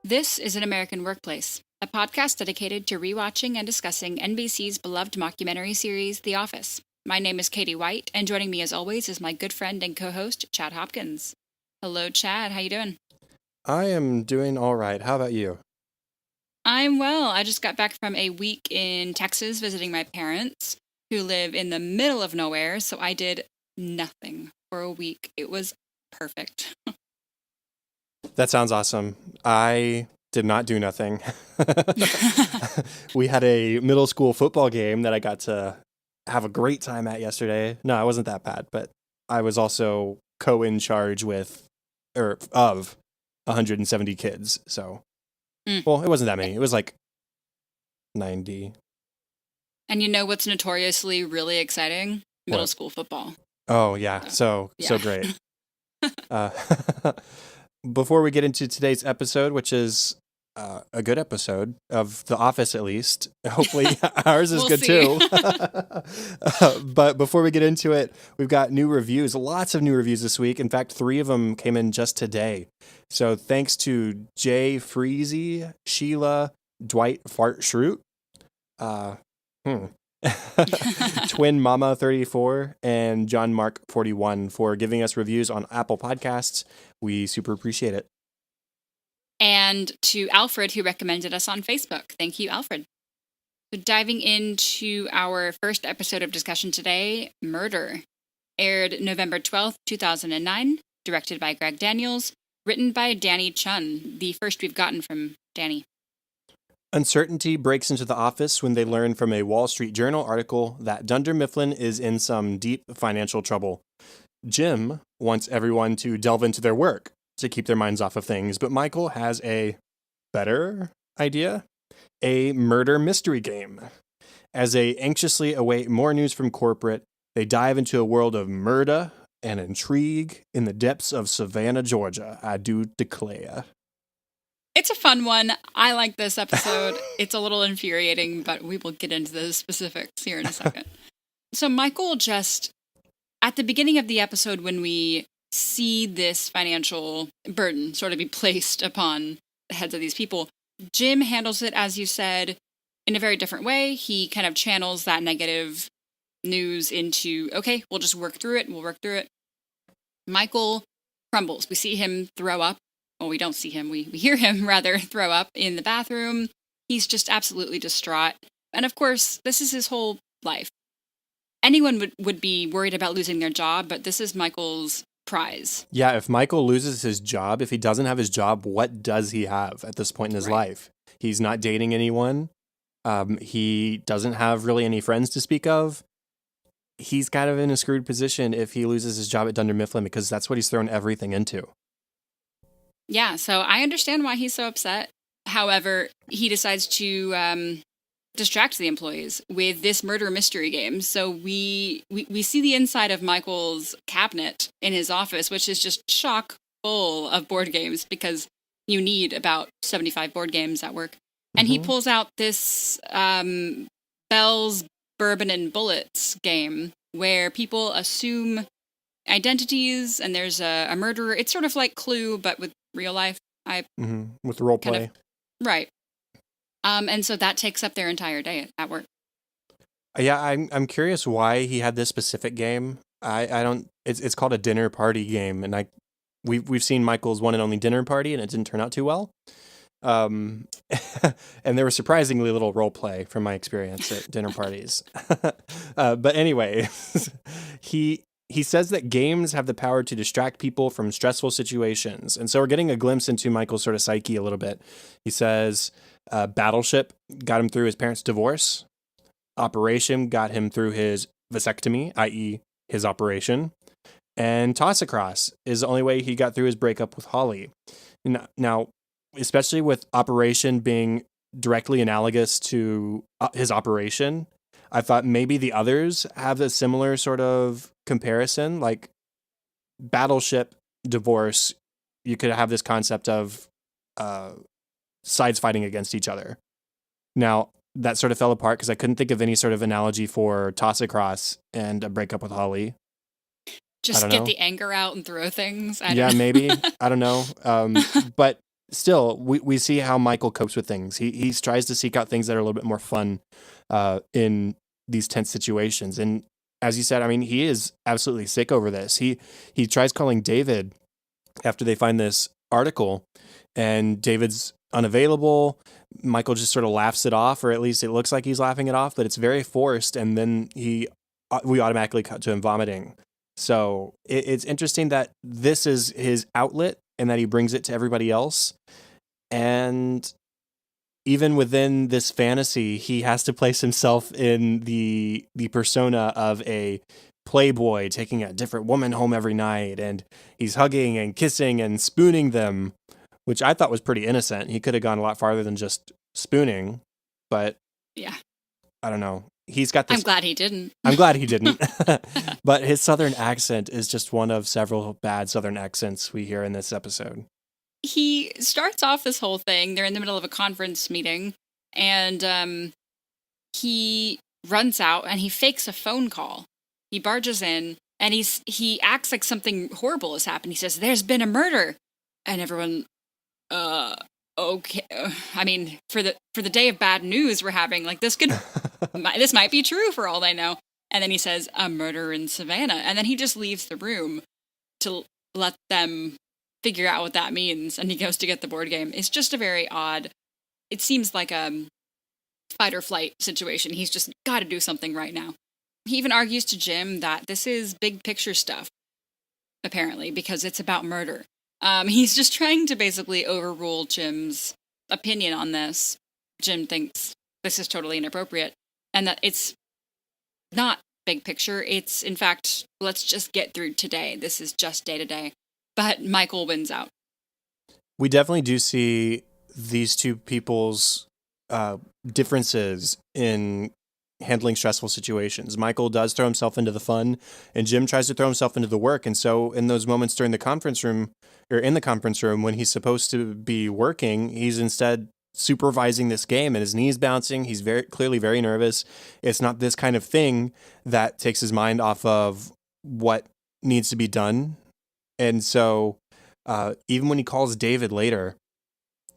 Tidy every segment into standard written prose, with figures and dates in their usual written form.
This is An American Workplace, a podcast dedicated to rewatching and discussing NBC's beloved mockumentary series, The Office. My name is Katie White, and joining me as always is my good friend and co-host, Chad Hopkins. Hello, Chad. How you doing? I am doing all right. How about you? I'm well. I just got back from a week in Texas visiting my parents, who live in the middle of nowhere, so I did nothing for a week. It was perfect. That sounds awesome. I did not do nothing. We had a middle school football game that I got to have a great time at yesterday. No, it wasn't that bad, but I was also co-in charge of 170 kids. So, well, it wasn't that many. It was like 90. And you know what's notoriously really exciting? Middle What? school football. Oh, yeah. So great. Uh, Before we get into today's episode, which is a good episode of The Office, at least. Hopefully ours is We'll good see. too. But before we get into it, we've got new reviews, lots of new reviews this week. In fact, 3 of them came in just today. So thanks to Jay Freezy, Sheila, Dwight Fartschroot, Twin Mama 34, and John Mark 41 for giving us reviews on Apple Podcasts. We super appreciate it. And to Alfred, who recommended us on Facebook. Thank you, Alfred. So diving into our first episode of discussion today, Murder. Aired November 12th, 2009, directed by Greg Daniels, written by Danny Chun, the first we've gotten from Danny. Uncertainty breaks into the office when they learn from a Wall Street Journal article that Dunder Mifflin is in some deep financial trouble. Jim wants everyone to delve into their work to keep their minds off of things, but Michael has a better idea, a murder mystery game. As they anxiously await more news from corporate, they dive into a world of murder and intrigue in the depths of Savannah, Georgia, I do declare. It's a fun one. I like this episode. It's a little infuriating, but we will get into the specifics here in a second. So Michael just, at the beginning of the episode, when we see this financial burden sort of be placed upon the heads of these people, Jim handles it, as you said, in a very different way. He kind of channels that negative news into, okay, we'll just work through it. We'll work through it. Michael crumbles. We see him throw up. Well, we don't see him. We hear him, rather, throw up in the bathroom. He's just absolutely distraught. And of course, this is his whole life. Anyone would be worried about losing their job, but this is Michael's prize. Yeah, if Michael loses his job, if he doesn't have his job, what does he have at this point in his life? He's not dating anyone. He doesn't have really any friends to speak of. He's kind of in a screwed position if he loses his job at Dunder Mifflin because that's what he's thrown everything into. Yeah, so I understand why he's so upset. However, he decides to distract the employees with this murder mystery game. So we see the inside of Michael's cabinet in his office, which is just chock full of board games because you need about 75 board games at work. And he pulls out this Bell's Bourbon and Bullets game where people assume identities and there's a murderer. It's sort of like Clue, but with real life. With role play. Right. And so that takes up their entire day at work. Yeah, I'm curious why he had this specific game. I don't. It's called a dinner party game, and we've seen Michael's one and only dinner party, and it didn't turn out too well. And there was surprisingly little role play from my experience at dinner parties. But anyway, he says that games have the power to distract people from stressful situations. And so we're getting a glimpse into Michael's sort of psyche a little bit. He says Battleship got him through his parents' divorce. Operation got him through his vasectomy, i.e. his operation. And Toss Across is the only way he got through his breakup with Holly. Now, especially with Operation being directly analogous to his operation, I thought maybe the others have a similar sort of comparison, like Battleship, divorce. You could have this concept of sides fighting against each other. Now, that sort of fell apart because I couldn't think of any sort of analogy for Toss Across and a breakup with Holly. Just get the anger out and throw things. Maybe. I don't know. But still, we see how Michael copes with things. He tries to seek out things that are a little bit more fun in these tense situations. And as you said, I mean, he is absolutely sick over this. He tries calling David after they find this article, and David's unavailable. Michael just sort of laughs it off, or at least it looks like he's laughing it off, but it's very forced. And then we automatically cut to him vomiting. So it's interesting that this is his outlet and that he brings it to everybody else. And even within this fantasy, he has to place himself in the persona of a playboy taking a different woman home every night, and he's hugging and kissing and spooning them, which I thought was pretty innocent. He could have gone a lot farther than just spooning, but yeah, I don't know. He's got this. I'm glad he didn't. I'm glad he didn't. But his Southern accent is just one of several bad Southern accents we hear in this episode. He starts off this whole thing. They're in the middle of a conference meeting, and he runs out and he fakes a phone call. He barges in and he acts like something horrible has happened. He says, "There's been a murder," and everyone, okay. I mean, for the day of bad news we're having, like this might be true for all they know. And then he says, "A murder in Savannah," and then he just leaves the room to let them figure out what that means. And he goes to get the board game. It's just a very odd. It seems like a fight or flight situation. He's just got to do something right now. He even argues to Jim that this is big picture stuff, apparently, because it's about murder. He's just trying to basically overrule Jim's opinion on this. Jim thinks this is totally inappropriate and that it's not big picture. It's, in fact, let's just get through today. This is just day to day. But Michael wins out. We definitely do see these two people's differences in handling stressful situations. Michael does throw himself into the fun, and Jim tries to throw himself into the work. And so in those moments during the conference room, or in the conference room when he's supposed to be working, he's instead supervising this game, and his knees bouncing. He's clearly very nervous. It's not this kind of thing that takes his mind off of what needs to be done. And so even when he calls David later,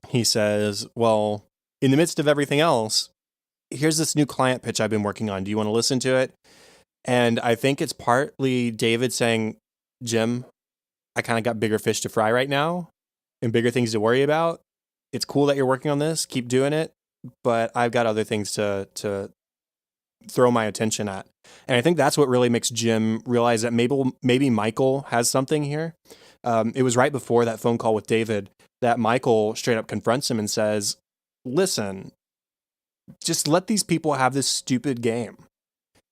he says, well, in the midst of everything else, here's this new client pitch I've been working on. Do you want to listen to it? And I think it's partly David saying, Jim, I kind of got bigger fish to fry right now and bigger things to worry about. It's cool that you're working on this. Keep doing it. But I've got other things to throw my attention at. And I think that's what really makes Jim realize that maybe Michael has something here. It was right before that phone call with David that Michael straight up confronts him and says, listen, just let these people have this stupid game.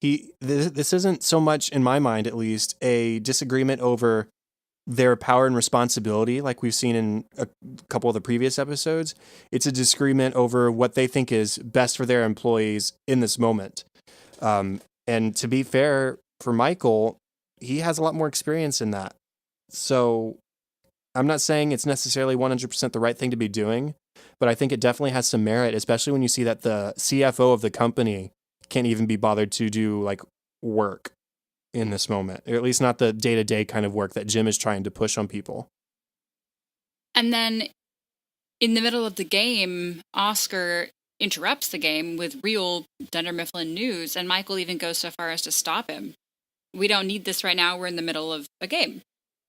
This isn't so much, in my mind at least, a disagreement over their power and responsibility like we've seen in a couple of the previous episodes. It's a disagreement over what they think is best for their employees in this moment. And to be fair, for Michael, he has a lot more experience in that. So I'm not saying it's necessarily 100% the right thing to be doing, but I think it definitely has some merit, especially when you see that the CFO of the company can't even be bothered to do like work in this moment, or at least not the day-to-day kind of work that Jim is trying to push on people. And then in the middle of the game, Oscar interrupts the game with real Dunder Mifflin news, and Michael even goes so far as to stop him. We don't need this right now. We're in the middle of a game.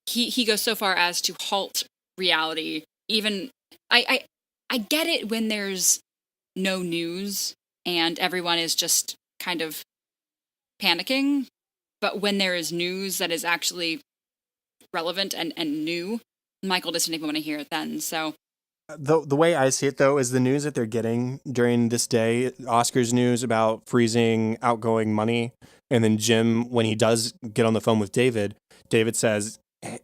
He goes so far as to halt reality. Even I get it when there's no news and everyone is just kind of panicking, but when there is news that is actually relevant and new, Michael doesn't even want to hear it then. So the way I see it, though, is the news that they're getting during this day, Oscar's news about freezing outgoing money, and then Jim, when he does get on the phone with David says,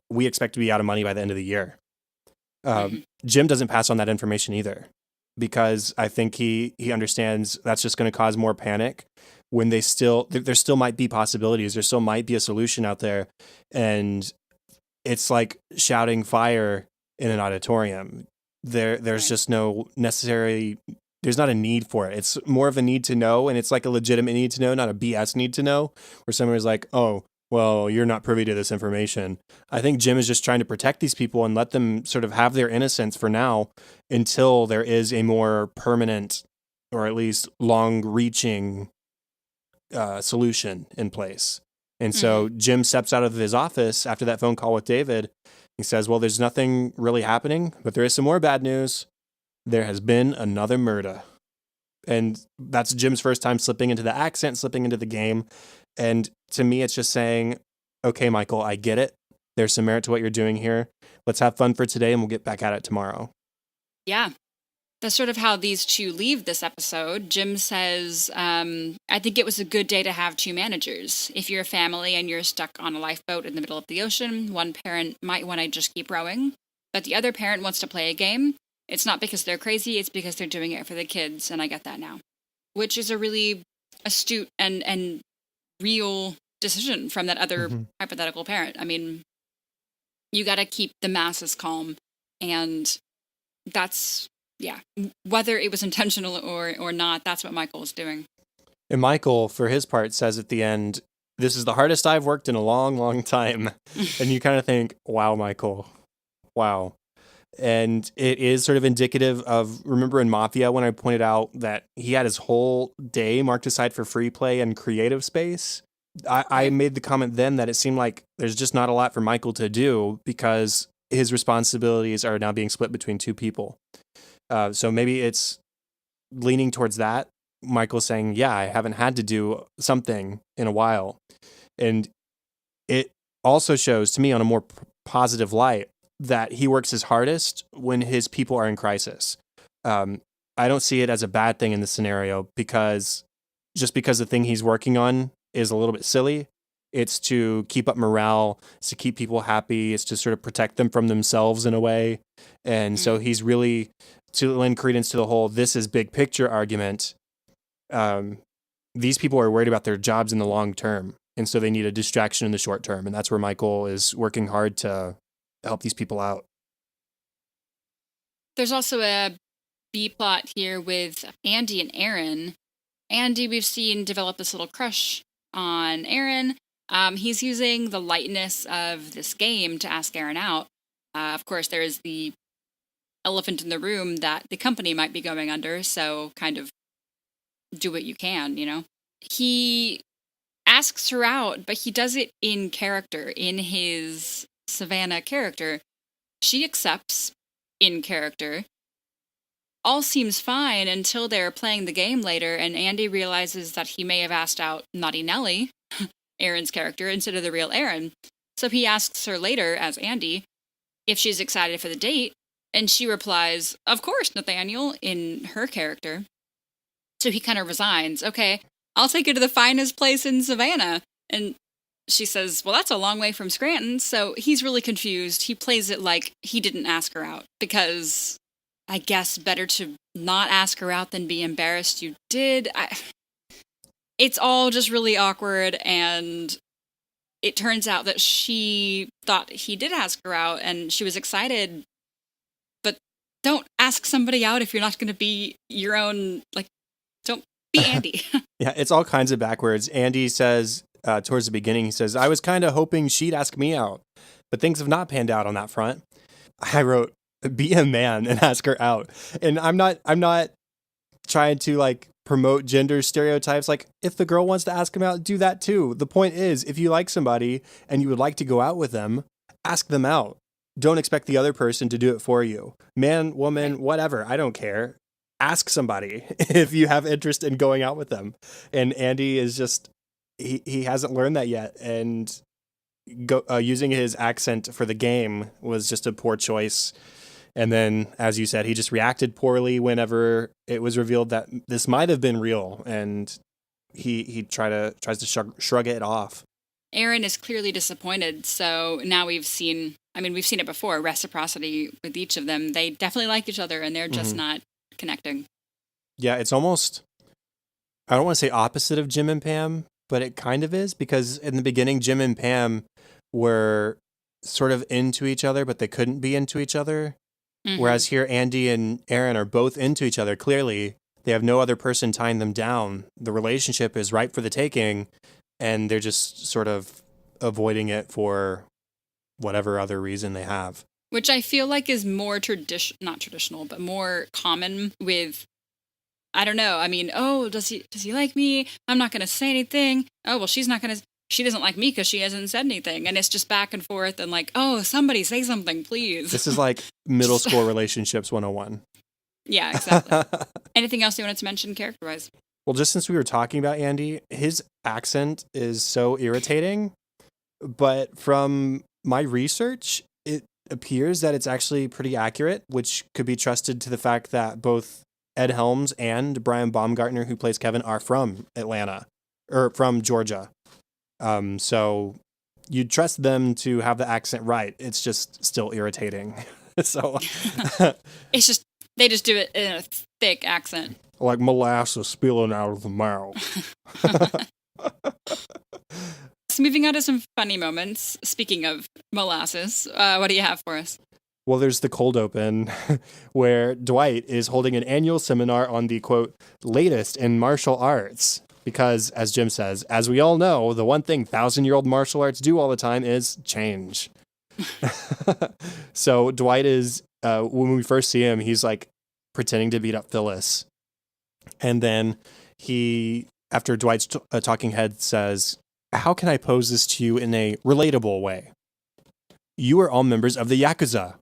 we expect to be out of money by the end of the year. Jim doesn't pass on that information either, because I think he understands that's just going to cause more panic when there still might be possibilities. There still might be a solution out there. And it's like shouting fire in an auditorium. There's just no necessary, there's not a need for it. It's more of a need to know. And it's like a legitimate need to know, not a BS need to know, where someone is like, oh, well, you're not privy to this information. I think Jim is just trying to protect these people and let them sort of have their innocence for now until there is a more permanent or at least long reaching solution in place. And so Jim steps out of his office after that phone call with David. He says, well, there's nothing really happening, but there is some more bad news. There has been another murder. And that's Jim's first time slipping into the accent, slipping into the game. And to me, it's just saying, okay, Michael, I get it. There's some merit to what you're doing here. Let's have fun for today and we'll get back at it tomorrow. Yeah. That's sort of how these two leave this episode. Jim says, I think it was a good day to have two managers. If you're a family and you're stuck on a lifeboat in the middle of the ocean, one parent might want to just keep rowing, but the other parent wants to play a game. It's not because they're crazy, it's because they're doing it for the kids, and I get that now. Which is a really astute and real decision from that other hypothetical parent. I mean, you got to keep the masses calm, and that's, yeah, whether it was intentional or not, that's what Michael is doing. And Michael, for his part, says at the end, this is the hardest I've worked in a long, long time. And you kind of think, wow, Michael, wow. And it is sort of indicative of, remember in Mafia when I pointed out that he had his whole day marked aside for free play and creative space? I made the comment then that it seemed like there's just not a lot for Michael to do because his responsibilities are now being split between two people. So maybe it's leaning towards that. Michael's saying, yeah, I haven't had to do something in a while. And it also shows to me on a more positive light that he works his hardest when his people are in crisis. I don't see it as a bad thing in this scenario because the thing he's working on is a little bit silly. It's to keep up morale, it's to keep people happy, it's to sort of protect them from themselves in a way. And so he's really, to lend credence to the whole this is big picture argument, these people are worried about their jobs in the long term. And so they need a distraction in the short term. And that's where Michael is working hard to help these people out. There's also a B plot here with Andy and Aaron. Andy, we've seen develop this little crush on Aaron. He's using the lightness of this game to ask Aaron out. Of course, there is the elephant in the room that the company might be going under, so kind of do what you can, you know? He asks her out, but he does it in character, in his Savannah character. She accepts in character. All seems fine until they're playing the game later, and Andy realizes that he may have asked out Naughty Nellie, Aaron's character, instead of the real Aaron. So he asks her later, as Andy, if she's excited for the date, and she replies, of course, Nathaniel, in her character. So he kind of resigns. Okay, I'll take you to the finest place in Savannah. And she says, well, that's a long way from Scranton. So he's really confused. He plays it like he didn't ask her out because I guess better to not ask her out than be embarrassed you did. It's all just really awkward, and it turns out that she thought he did ask her out and she was excited. But don't ask somebody out if you're not going to be your own, like, don't be Andy. Yeah, it's all kinds of backwards. Andy says towards the beginning, he says, I was kind of hoping she'd ask me out, but things have not panned out on that front. I wrote, be a man and ask her out. And I'm not trying to like promote gender stereotypes. Like if the girl wants to ask him out, do that too. The point is, if you like somebody and you would like to go out with them, ask them out. Don't expect the other person to do it for you. Man, woman, whatever. I don't care. Ask somebody if you have interest in going out with them. And Andy is just, he hasn't learned that yet. And using his accent for the game was just a poor choice. And then, as you said, he just reacted poorly whenever it was revealed that this might have been real, and he tries to shrug it off. Aaron is clearly disappointed, so now we've seen it before, reciprocity with each of them. They definitely like each other, and they're just not connecting. Yeah, it's almost, I don't want to say opposite of Jim and Pam, but it kind of is, because in the beginning, Jim and Pam were sort of into each other, but they couldn't be into each other. Mm-hmm. Whereas here, Andy and Aaron are both into each other. Clearly, they have no other person tying them down. The relationship is ripe for the taking, and they're just sort of avoiding it for whatever other reason they have. Which I feel like is more not traditional, but more common with, I don't know. I mean, oh, does he like me? I'm not going to say anything. Oh, well, she doesn't like me because she hasn't said anything. And it's just back and forth and like, oh, somebody say something, please. This is like middle school relationships 101. Yeah, exactly. Anything else you wanted to mention character-wise? Well, just since we were talking about Andy, his accent is so irritating. But from my research, it appears that it's actually pretty accurate, which could be trusted to the fact that both Ed Helms and Brian Baumgartner, who plays Kevin, are from Atlanta or from Georgia. So you'd trust them to have the accent right. It's just still irritating. So it's just, they just do it in a thick accent. Like molasses spilling out of the mouth. So moving on to some funny moments. Speaking of molasses, what do you have for us? Well, there's the cold open where Dwight is holding an annual seminar on the, quote, latest in martial arts. Because, as Jim says, as we all know, the one thing 1,000-year-old martial arts do all the time is change. So Dwight is, when we first see him, he's like pretending to beat up Phyllis. And then he, after Dwight's talking head says, how can I pose this to you in a relatable way? You are all members of the Yakuza.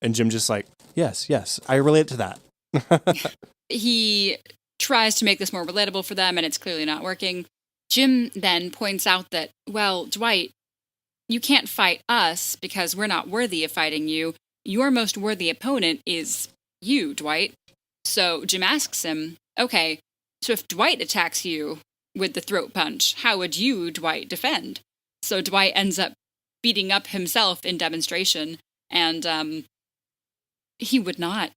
And Jim just like, yes, I relate to that. He tries to make this more relatable for them, and it's clearly not working. Jim then points out that, well, Dwight, you can't fight us because we're not worthy of fighting you. Your most worthy opponent is you, Dwight. So Jim asks him, okay, so if Dwight attacks you with the throat punch, how would you, Dwight, defend? So Dwight ends up beating up himself in demonstration, and he would not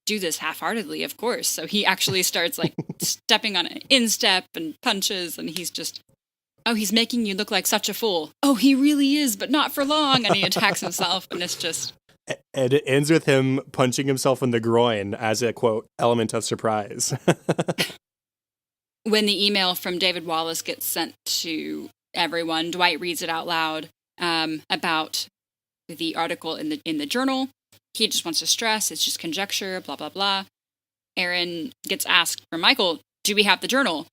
do this half-heartedly, of course. So he actually starts like stepping on an instep and punches, and he's just, oh, he's making you look like such a fool. Oh, he really is, but not for long. And he attacks himself, and it's just... And it ends with him punching himself in the groin as a, quote, element of surprise. When the email from David Wallace gets sent to everyone, Dwight reads it out loud about the article in the journal. He just wants to stress it's just conjecture, blah, blah, blah. Aaron gets asked from Michael, do we have the journal?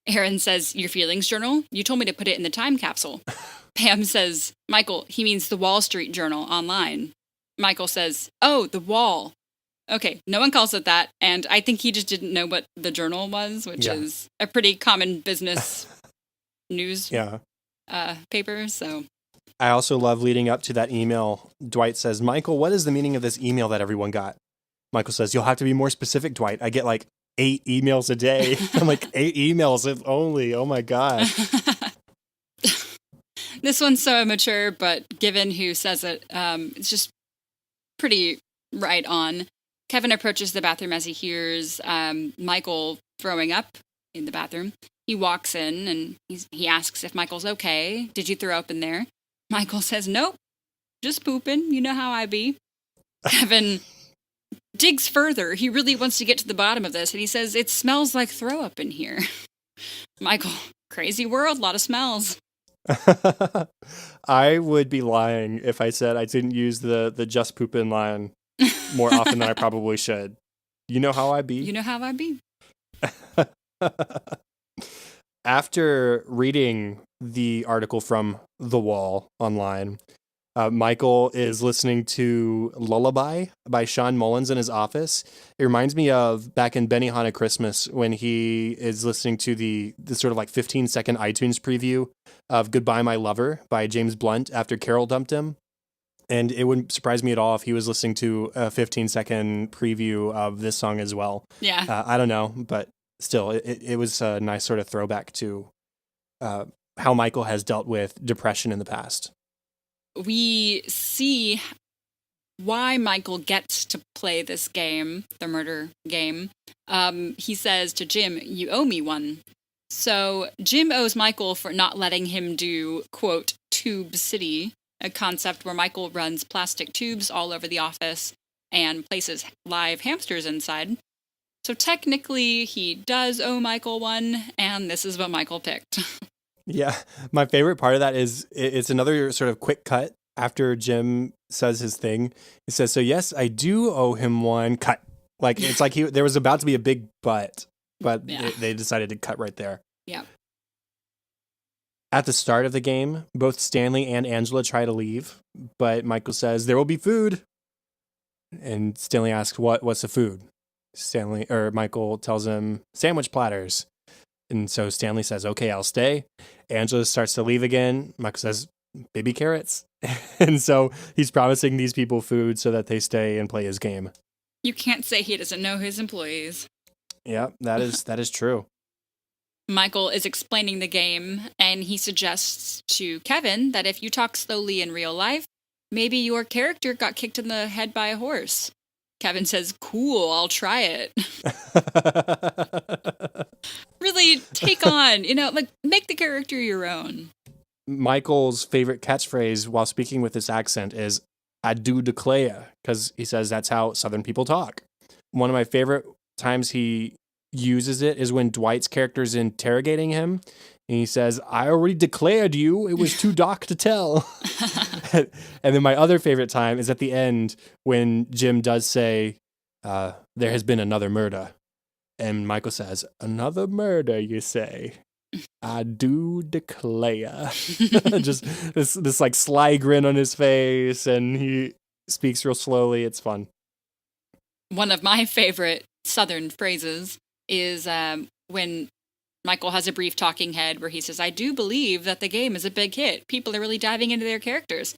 Aaron says, your feelings journal? You told me to put it in the time capsule. Pam says, Michael, he means the Wall Street Journal online. Michael says, oh, the wall. Okay, no one calls it that, and I think he just didn't know what the journal was, which is a pretty common business news paper, so... I also love leading up to that email. Dwight says, Michael, what is the meaning of this email that everyone got? Michael says, you'll have to be more specific, Dwight. I get like 8 emails a day. I'm like, 8 emails if only. Oh my God. This one's so immature, but given who says it, it's just pretty right on. Kevin approaches the bathroom as he hears Michael throwing up in the bathroom. He walks in and he asks if Michael's okay. Did you throw up in there? Michael says, nope, just pooping. You know how I be. Kevin digs further. He really wants to get to the bottom of this, and he says, it smells like throw up in here. Michael, crazy world, lot of smells. I would be lying if I said I didn't use the just poopin' line more often than I probably should. You know how I be? You know how I be. After reading the article from The Wall online, Michael is listening to Lullaby by Sean Mullins in his office. It reminds me of back in Benihana Christmas when he is listening to the sort of like 15-second iTunes preview of Goodbye My Lover by James Blunt after Carol dumped him. And it wouldn't surprise me at all if he was listening to a 15-second preview of this song as well. Yeah. I don't know, but still, it was a nice sort of throwback to how Michael has dealt with depression in the past. We see why Michael gets to play this game, the murder game. He says to Jim, you owe me one. So Jim owes Michael for not letting him do, quote, Tube City, a concept where Michael runs plastic tubes all over the office and places live hamsters inside. So technically, he does owe Michael one, and this is what Michael picked. Yeah, my favorite part of that is it's another sort of quick cut after Jim says his thing. He says, "So yes, I do owe him one." Cut. Like it's like there was about to be a big but Yeah. they decided to cut right there. Yeah. At the start of the game, both Stanley and Angela try to leave, but Michael says there will be food. And Stanley asks, "What's the food?" Michael tells him sandwich platters. And so Stanley says, "Okay, I'll stay." Angela starts to leave again. Michael says, "Baby carrots." And so he's promising these people food so that they stay and play his game. You can't say he doesn't know his employees. Yeah, that is true. Michael is explaining the game, and he suggests to Kevin that if you talk slowly in real life, maybe your character got kicked in the head by a horse. Kevin says, "Cool, I'll try it." Really take on, like make the character your own. Michael's favorite catchphrase while speaking with this accent is "I do declare," because he says that's how Southern people talk. One of my favorite times he uses it is when Dwight's character is interrogating him. And he says, "I already declared you. It was too dark to tell." And then my other favorite time is at the end when Jim does say, "There has been another murder." And Michael says, "Another murder, you say? I do declare." Just this like sly grin on his face, and he speaks real slowly. It's fun. One of my favorite Southern phrases is when Michael has a brief talking head where he says, "I do believe that the game is a big hit. People are really diving into their characters."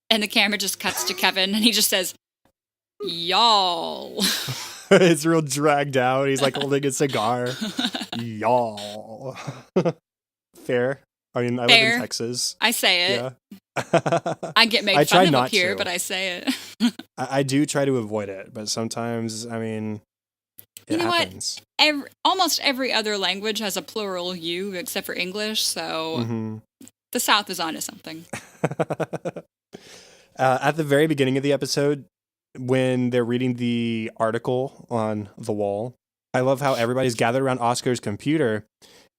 And the camera just cuts to Kevin, and he just says, "Y'all." It's real dragged out. He's like holding a cigar. Y'all. Fair. I mean, I live in Texas. I say it. Yeah. I get made fun of up here, but I say it. I do try to avoid it, but sometimes, I mean, it happens. Almost every other language has a plural you except for English, so the South is onto something. At the very beginning of the episode, when they're reading the article on the wall, I love how everybody's gathered around Oscar's computer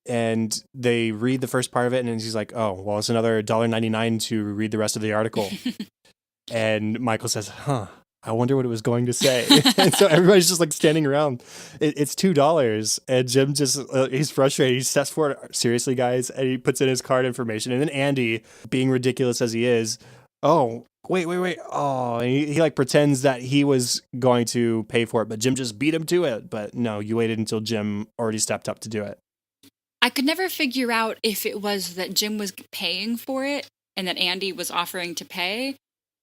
and they read the first part of it, and he's like, "Oh, well, it's another $1.99 to read the rest of the article." And Michael says, "I wonder what it was going to say." And so everybody's just like standing around. It's $2. And Jim just, he's frustrated. He steps forward, "Seriously, guys?" And he puts in his card information. And then Andy, being ridiculous as he is, "Oh, wait. Oh," and he like pretends that he was going to pay for it, but Jim just beat him to it. But no, you waited until Jim already stepped up to do it. I could never figure out if it was that Jim was paying for it and that Andy was offering to pay,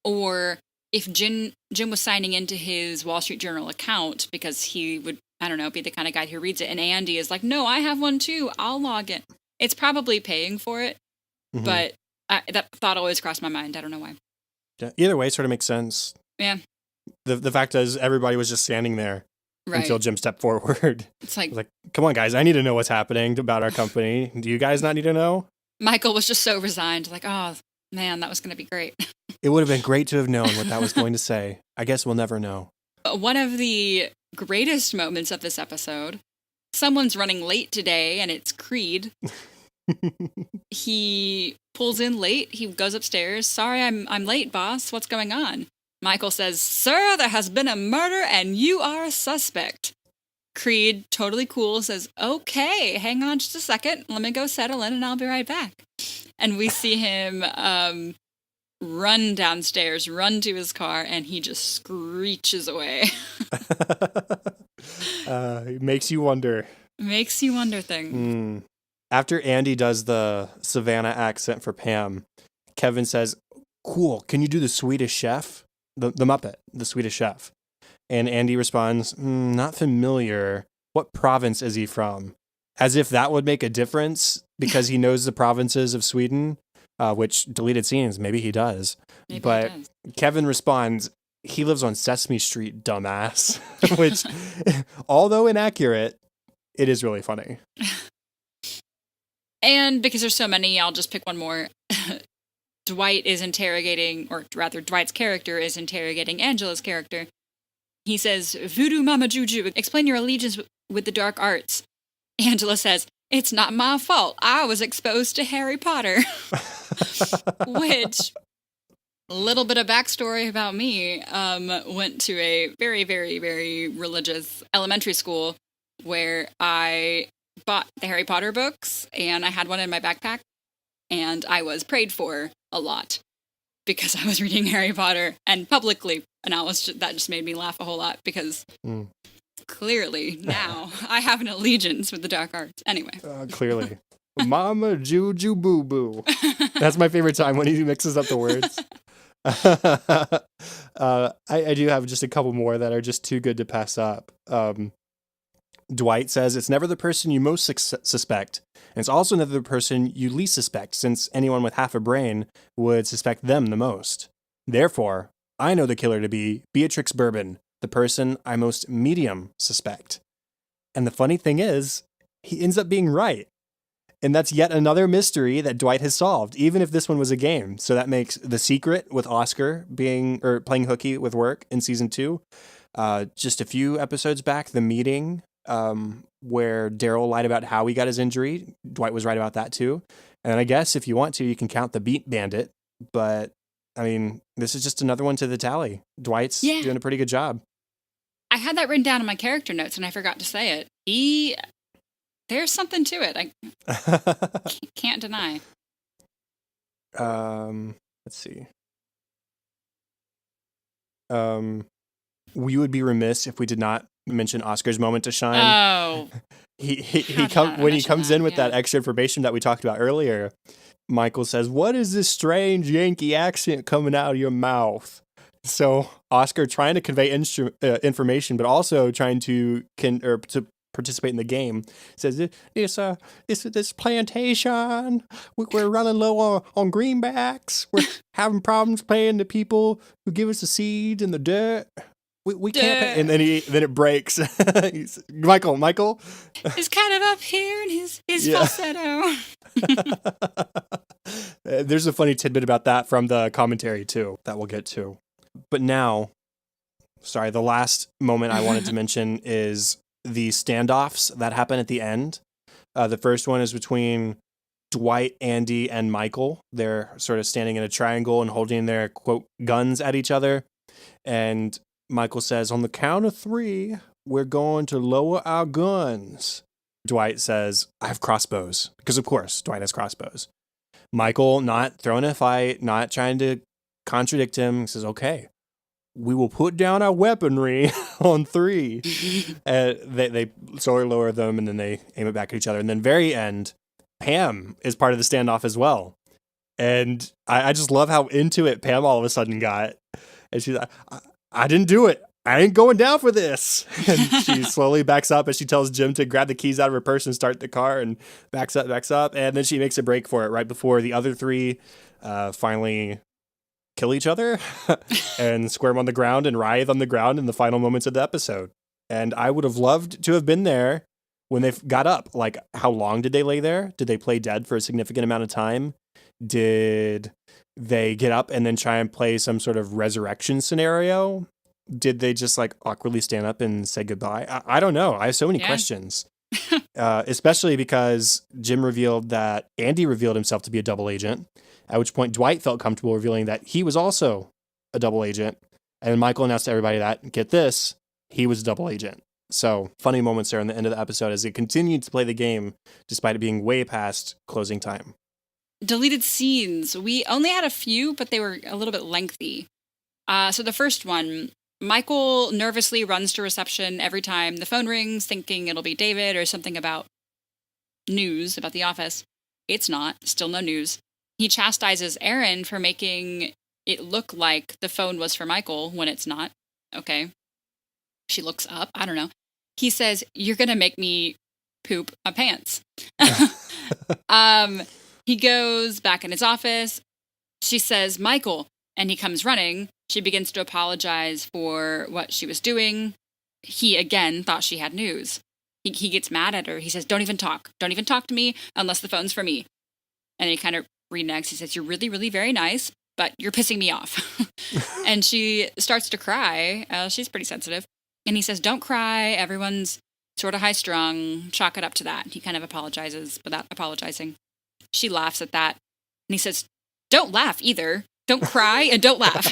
or if Jim was signing into his Wall Street Journal account because he would, I don't know, be the kind of guy who reads it, and Andy is like, "No, I have one too. I'll log in." It's probably paying for it, but that thought always crossed my mind. I don't know why. Yeah, either way, sort of makes sense. Yeah. The fact is, everybody was just standing there until Jim stepped forward. It's like, "Come on, guys, I need to know what's happening about our company. Do you guys not need to know?" Michael was just so resigned, like, "Oh, man, that was going to be great." It would have been great to have known what that was going to say. I guess we'll never know. One of the greatest moments of this episode, someone's running late today, and it's Creed. He pulls in late. He goes upstairs. "Sorry, I'm late, boss. What's going on?" Michael says, "Sir, there has been a murder, and you are a suspect." Creed, totally cool, says, "Okay, hang on just a second. Let me go settle in, and I'll be right back." And we see him run downstairs, run to his car, and he just screeches away. It makes you wonder. Makes you wonder things. After Andy does the Savannah accent for Pam, Kevin says, "Cool, can you do the Swedish Chef?" The Muppet, the Swedish Chef. And Andy responds, "Not familiar. What province is he from?" As if that would make a difference because he knows the provinces of Sweden, which deleted scenes, maybe he does. But he does. Kevin responds, "He lives on Sesame Street, dumbass." Which, although inaccurate, it is really funny. And because there's so many, I'll just pick one more. Dwight is interrogating, or rather, Dwight's character is interrogating Angela's character. He says, "Voodoo Mama Juju, explain your allegiance with the dark arts." Angela says, It's not my fault. I was exposed to Harry Potter. Which, a little bit of backstory about me, went to a very, very, very religious elementary school where I bought the Harry Potter books, and I had one in my backpack, and I was prayed for a lot because I was reading Harry Potter and publicly, and that just made me laugh a whole lot because clearly now I have an allegiance with the dark arts. Anyway. Clearly. Mama Juju Boo Boo. That's my favorite time when he mixes up the words. I do have just a couple more that are just too good to pass up. Dwight says it's never the person you most suspect, and it's also never the person you least suspect, since anyone with half a brain would suspect them the most. Therefore, I know the killer to be Beatrix Bourbon, the person I most medium suspect. And the funny thing is, he ends up being right. And that's yet another mystery that Dwight has solved, even if this one was a game. So that makes The Secret with Oscar playing hooky with work in season 2. Just a few episodes back, The Meeting, where Daryl lied about how he got his injury. Dwight was right about that too. And I guess if you want to, you can count The Beat Bandit. But I mean, this is just another one to the tally. Dwight's doing a pretty good job. I had that written down in my character notes and I forgot to say it. There's something to it. I can't deny. Let's see. We would be remiss if we did not mention Oscar's moment to shine. Oh. When he comes in with that extra information that we talked about earlier, Michael says, "What is this strange Yankee accent coming out of your mouth?" So Oscar trying to convey information, but also trying to participate in the game, says this plantation, we're running low on greenbacks, we're having problems paying the people who give us the seeds and the dirt, we can't pay. And then it breaks. Michael is kind of up here in his falsetto. There's a funny tidbit about that from the commentary too that we'll get to. But now, the last moment I wanted to mention is the standoffs that happen at the end. The first one is between Dwight, Andy, and Michael. They're sort of standing in a triangle and holding their, quote, guns at each other. And Michael says, "On the count of 3, we're going to lower our guns." Dwight says, "I have crossbows." Because, of course, Dwight has crossbows. Michael, not throwing a fight, not trying to contradict him, says, "Okay, we will put down our weaponry on 3. And they slowly lower them, and then they aim it back at each other. And then very end, Pam is part of the standoff as well. And I just love how into it Pam all of a sudden got. And she's like, I didn't do it. I ain't going down for this. And she slowly backs up as she tells Jim to grab the keys out of her purse and start the car, and backs up. And then she makes a break for it right before the other 3 finally kill each other and squirm on the ground and writhe on the ground in the final moments of the episode. And I would have loved to have been there when they got up. Like, how long did they lay there? Did they play dead for a significant amount of time? Did they get up and then try and play some sort of resurrection scenario? Did they just awkwardly stand up and say goodbye? I don't know. I have so many questions. Especially because Jim revealed that Andy revealed himself to be a double agent, at which point Dwight felt comfortable revealing that he was also a double agent. And Michael announced to everybody that, get this, he was a double agent. So funny moments there in the end of the episode as they continued to play the game, despite it being way past closing time. Deleted scenes. We only had a few, but they were a little bit lengthy. So the first one, Michael nervously runs to reception every time the phone rings, thinking it'll be David or something about news about the office. It's not. Still no news. He chastises Erin for making it look like the phone was for Michael when it's not. Okay. She looks up. I don't know. He says, "You're going to make me poop my pants." He goes back in his office. She says, "Michael," and he comes running. She begins to apologize for what she was doing. He, again, thought she had news. He gets mad at her. He says, Don't even talk. Don't even talk to me unless the phone's for me." And he kind of reneges. He says, "You're really, really very nice, but you're pissing me off." And she starts to cry. She's pretty sensitive. And he says, "Don't cry. Everyone's sort of high-strung, chalk it up to that. He kind of apologizes without apologizing. She laughs at that, and he says, don't laugh either. Don't cry and don't laugh.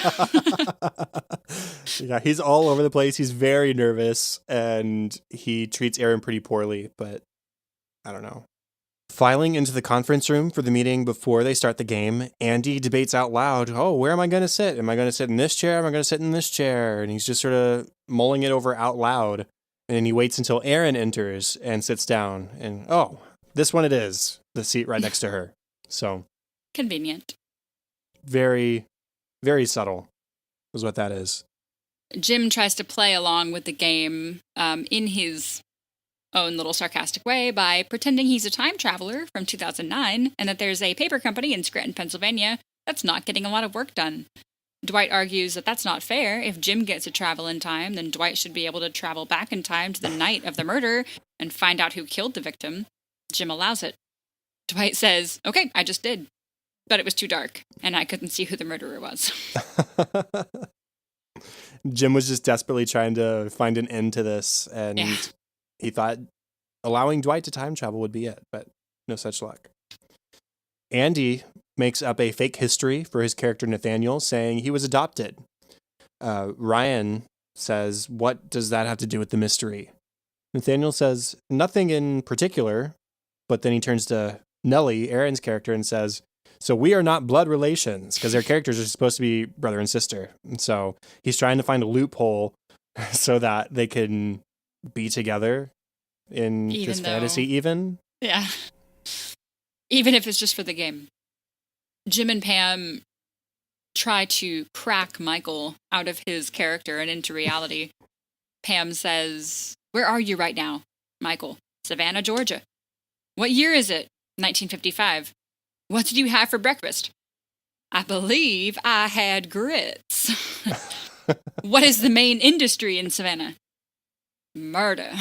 Yeah, he's all over the place. He's very nervous, and he treats Aaron pretty poorly, but I don't know. Filing into the conference room for the meeting before they start the game, Andy debates out loud, oh, where am I going to sit? Am I going to sit in this chair? Am I going to sit in this chair? And he's just sort of mulling it over out loud. And he waits until Aaron enters and sits down. And, oh, this one it is. The seat right next to her. So. Convenient. Very, very subtle is what that is. Jim tries to play along with the game in his own little sarcastic way by pretending he's a time traveler from 2009 and that there's a paper company in Scranton, Pennsylvania that's not getting a lot of work done. Dwight argues that that's not fair. If Jim gets to travel in time, then Dwight should be able to travel back in time to the night of the murder and find out who killed the victim. Jim allows it. Dwight says, okay, I just did. But it was too dark, and I couldn't see who the murderer was. Jim was just desperately trying to find an end to this, and he thought allowing Dwight to time travel would be it, but no such luck. Andy makes up a fake history for his character Nathaniel, saying he was adopted. Ryan says, what does that have to do with the mystery? Nathaniel says, nothing in particular, but then he turns to Nellie, Aaron's character, and says, so we are not blood relations, because their characters are supposed to be brother and sister. And so he's trying to find a loophole so that they can be together in this fantasy even. Yeah. Even if it's just for the game. Jim and Pam try to crack Michael out of his character and into reality. Pam says, where are you right now? Michael, Savannah, Georgia. What year is it? 1955. What did you have for breakfast? I believe I had grits. What is the main industry in Savannah? Murder.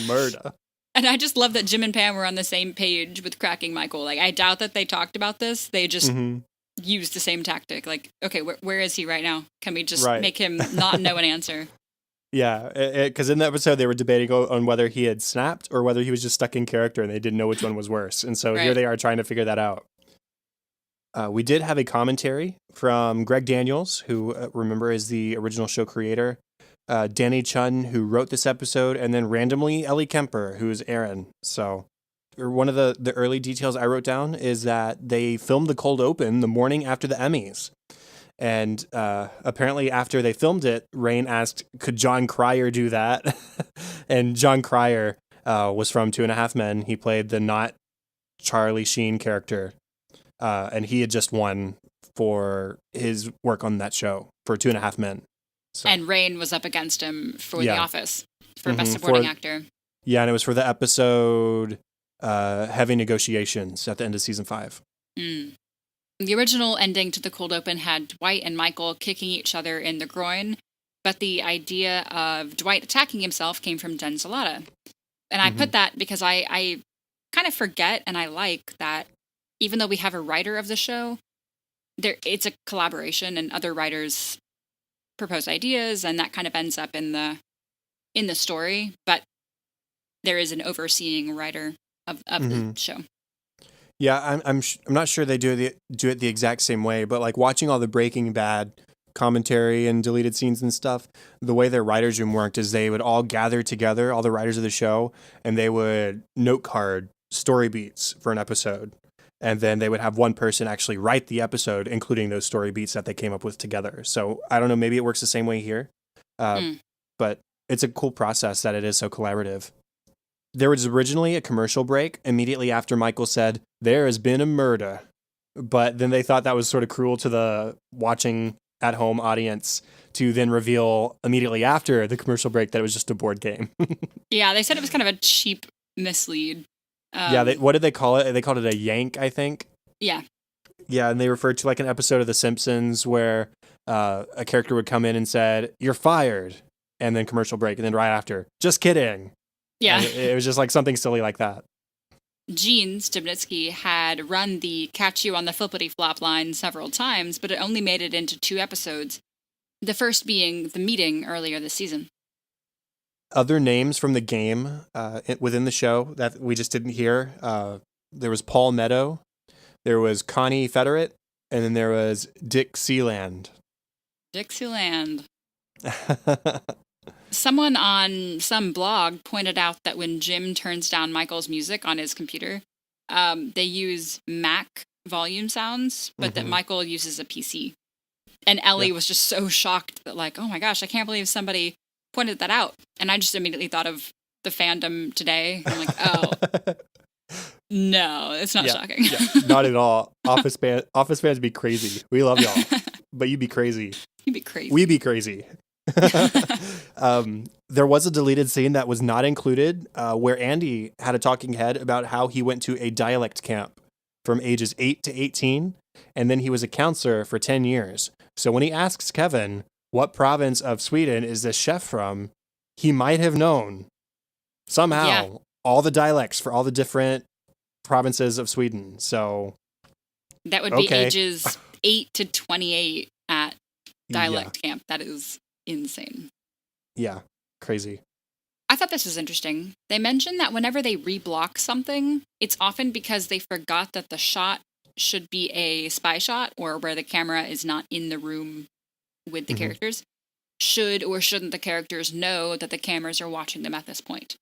Murder. And I just love that Jim and Pam were on the same page with cracking Michael. Like, I doubt that they talked about this. They just used the same tactic. Like, okay, where is he right now? Can we just make him not know an answer? Yeah, because in the episode they were debating on whether he had snapped or whether he was just stuck in character and they didn't know which one was worse. And so here they are trying to figure that out. We did have a commentary from Greg Daniels, who, remember, is the original show creator. Danny Chun, who wrote this episode, and then randomly Ellie Kemper, who is Aaron. So one of the early details I wrote down is that they filmed the cold open the morning after the Emmys. And apparently after they filmed it, Rain asked, could John Cryer do that? And John Cryer was from 2.5 Men. He played the not Charlie Sheen character. And he had just won for his work on that show for 2.5 Men. So. And Rain was up against him for The Office for Best Supporting Actor. Yeah, and it was for the episode Heavy Negotiations at the end of season 5. Mm. The original ending to the cold open had Dwight and Michael kicking each other in the groin, but the idea of Dwight attacking himself came from Jen Salata. And I put that because I kind of forget, and I like that even though we have a writer of the show, it's a collaboration and other writers propose ideas, and that kind of ends up in the story, but there is an overseeing writer of the show. Yeah, I'm not sure they do it the exact same way, but like watching all the Breaking Bad commentary and deleted scenes and stuff, the way their writers' room worked is they would all gather together, all the writers of the show, and they would note card story beats for an episode. And then they would have one person actually write the episode, including those story beats that they came up with together. So I don't know, maybe it works the same way here. But it's a cool process that it is so collaborative. There was originally a commercial break immediately after Michael said, there has been a murder. But then they thought that was sort of cruel to the watching at home audience to then reveal immediately after the commercial break that it was just a board game. Yeah, they said it was kind of a cheap mislead. What did they call it? They called it a yank, I think. Yeah. Yeah, and they referred to like an episode of The Simpsons where a character would come in and said, you're fired, and then commercial break, and then right after, just kidding. Yeah. It was just like something silly like that. Gene Stubnitsky had run the catch you on the flippity flop line several times, but it only made it into 2 episodes. The first being the meeting earlier this season. other names from the game within the show that we just didn't hear. There was Paul Meadow, there was Connie Federate, and then there was Dick Sealand. Dixieland. Someone on some blog pointed out that when Jim turns down Michael's music on his computer, they use Mac volume sounds, but that Michael uses a PC. And Ellie was just so shocked that, like, oh my gosh, I can't believe somebody pointed that out. And I just immediately thought of the fandom today. I'm like, oh, no, it's not shocking. Not at all. Office fans be crazy. We love y'all, but you be crazy. You'd be crazy. We be crazy. There was a deleted scene that was not included where Andy had a talking head about how he went to a dialect camp from ages 8 to 18, and then he was a counselor for 10 years. So when he asks Kevin, what province of Sweden is this chef from, he might have known somehow all the dialects for all the different provinces of Sweden. So that would be ages 8 to 28 at dialect camp. That is insane. Yeah, crazy. I thought this was interesting. They mentioned that whenever they reblock something, it's often because they forgot that the shot should be a spy shot, or where the camera is not in the room with the characters. Should or shouldn't the characters know that the cameras are watching them at this point?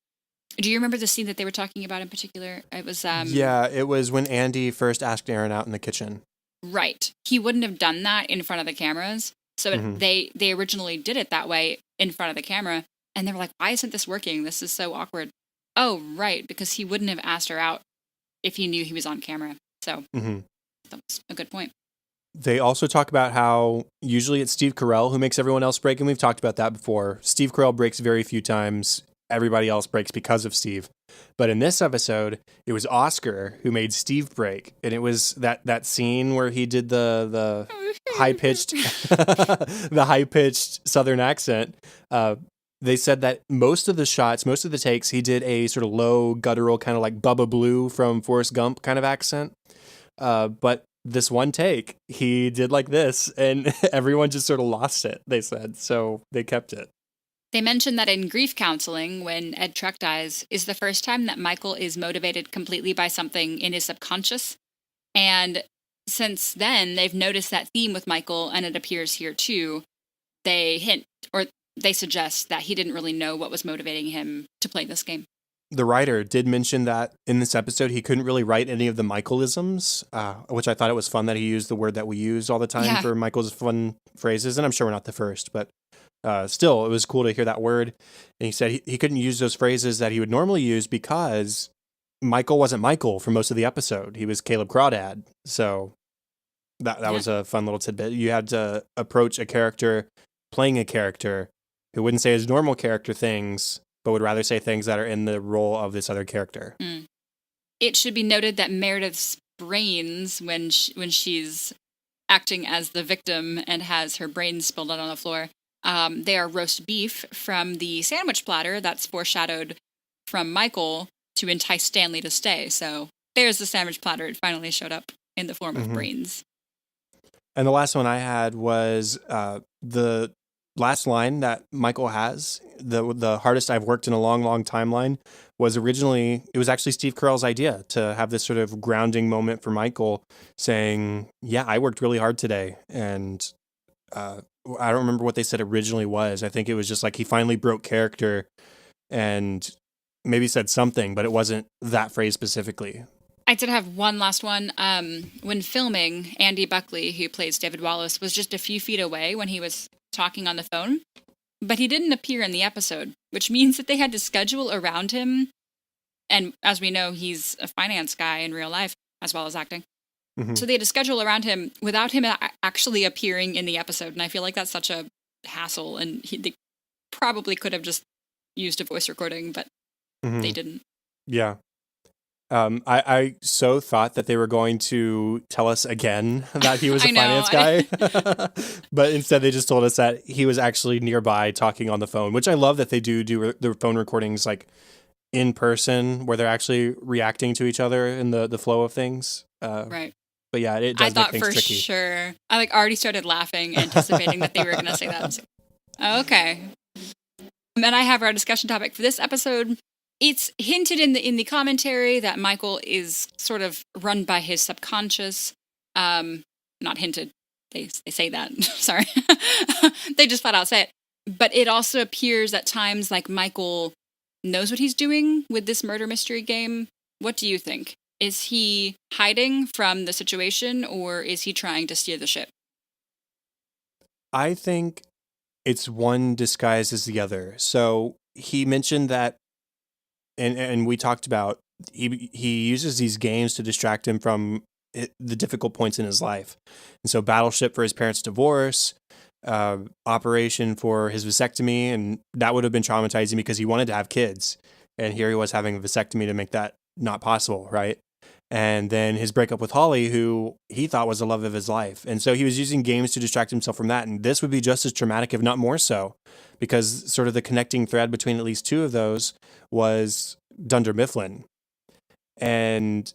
Do you remember the scene that they were talking about in particular? It was it was when Andy first asked Aaron out in the kitchen. Right. He wouldn't have done that in front of the cameras. So they originally did it that way in front of the camera. And they were like, why isn't this working? This is so awkward. Oh, right. Because he wouldn't have asked her out if he knew he was on camera. So that was a good point. They also talk about how usually it's Steve Carell who makes everyone else break. And we've talked about that before. Steve Carell breaks very few times. Everybody else breaks because of Steve. But in this episode, it was Oscar who made Steve break. And it was that scene where he did the high-pitched the high-pitched Southern accent. They said that most of the takes, he did a sort of low, guttural, kind of like Bubba Blue from Forrest Gump kind of accent. But this one take, he did like this, and everyone just sort of lost it, they said. So they kept it. They mentioned that in grief counseling, when Ed Truck dies, is the first time that Michael is motivated completely by something in his subconscious. And since then, they've noticed that theme with Michael, and it appears here too. They hint, or they suggest that he didn't really know what was motivating him to play this game. The writer did mention that in this episode, he couldn't really write any of the Michaelisms, which I thought it was fun that he used the word that we use all the time for Michael's fun phrases. And I'm sure we're not the first, but still, it was cool to hear that word. And he said he couldn't use those phrases that he would normally use because Michael wasn't Michael for most of the episode. He was Caleb Crawdad. So that was a fun little tidbit. You had to approach a character, playing a character who wouldn't say his normal character things, but would rather say things that are in the role of this other character. It should be noted that Meredith's brains, when she's acting as the victim and has her brains spilled out on the floor, they are roast beef from the sandwich platter that's foreshadowed from Michael to entice Stanley to stay. So there's the sandwich platter. It finally showed up in the form of brains. And the last one I had was the last line that Michael has, the hardest I've worked in a long, long timeline, was actually Steve Carell's idea to have this sort of grounding moment for Michael saying, yeah, I worked really hard today. And I don't remember what they said originally was. I think it was just like he finally broke character and maybe said something, but it wasn't that phrase specifically. I did have one last one. When filming, Andy Buckley, who plays David Wallace, was just a few feet away when he was talking on the phone, but he didn't appear in the episode, which means that they had to schedule around him. And as we know, he's a finance guy in real life, as well as acting. So they had to schedule around him without him actually appearing in the episode. And I feel like that's such a hassle. And they probably could have just used a voice recording, but they didn't. Yeah. I so thought that they were going to tell us again that he was a finance guy, but instead they just told us that he was actually nearby talking on the phone, which I love that they do their phone recordings like in person where they're actually reacting to each other in the flow of things. Right. But yeah, it does make things tricky. I thought for sure. I already started laughing, anticipating that they were going to say that. Okay. And I have our discussion topic for this episode. It's hinted in the commentary that Michael is sort of run by his subconscious. Not hinted. They say that. Sorry. They just flat out say it. But it also appears at times like Michael knows what he's doing with this murder mystery game. What do you think? Is he hiding from the situation, or is he trying to steer the ship? I think it's one disguised as the other. So he mentioned that, and we talked about, he uses these games to distract him from the difficult points in his life. And so Battleship for his parents' divorce, Operation for his vasectomy, and that would have been traumatizing because he wanted to have kids. And here he was having a vasectomy to make that not possible, right? And then his breakup with Holly, who he thought was the love of his life. And so he was using games to distract himself from that. And this would be just as traumatic, if not more so, because sort of the connecting thread between at least two of those was Dunder Mifflin. And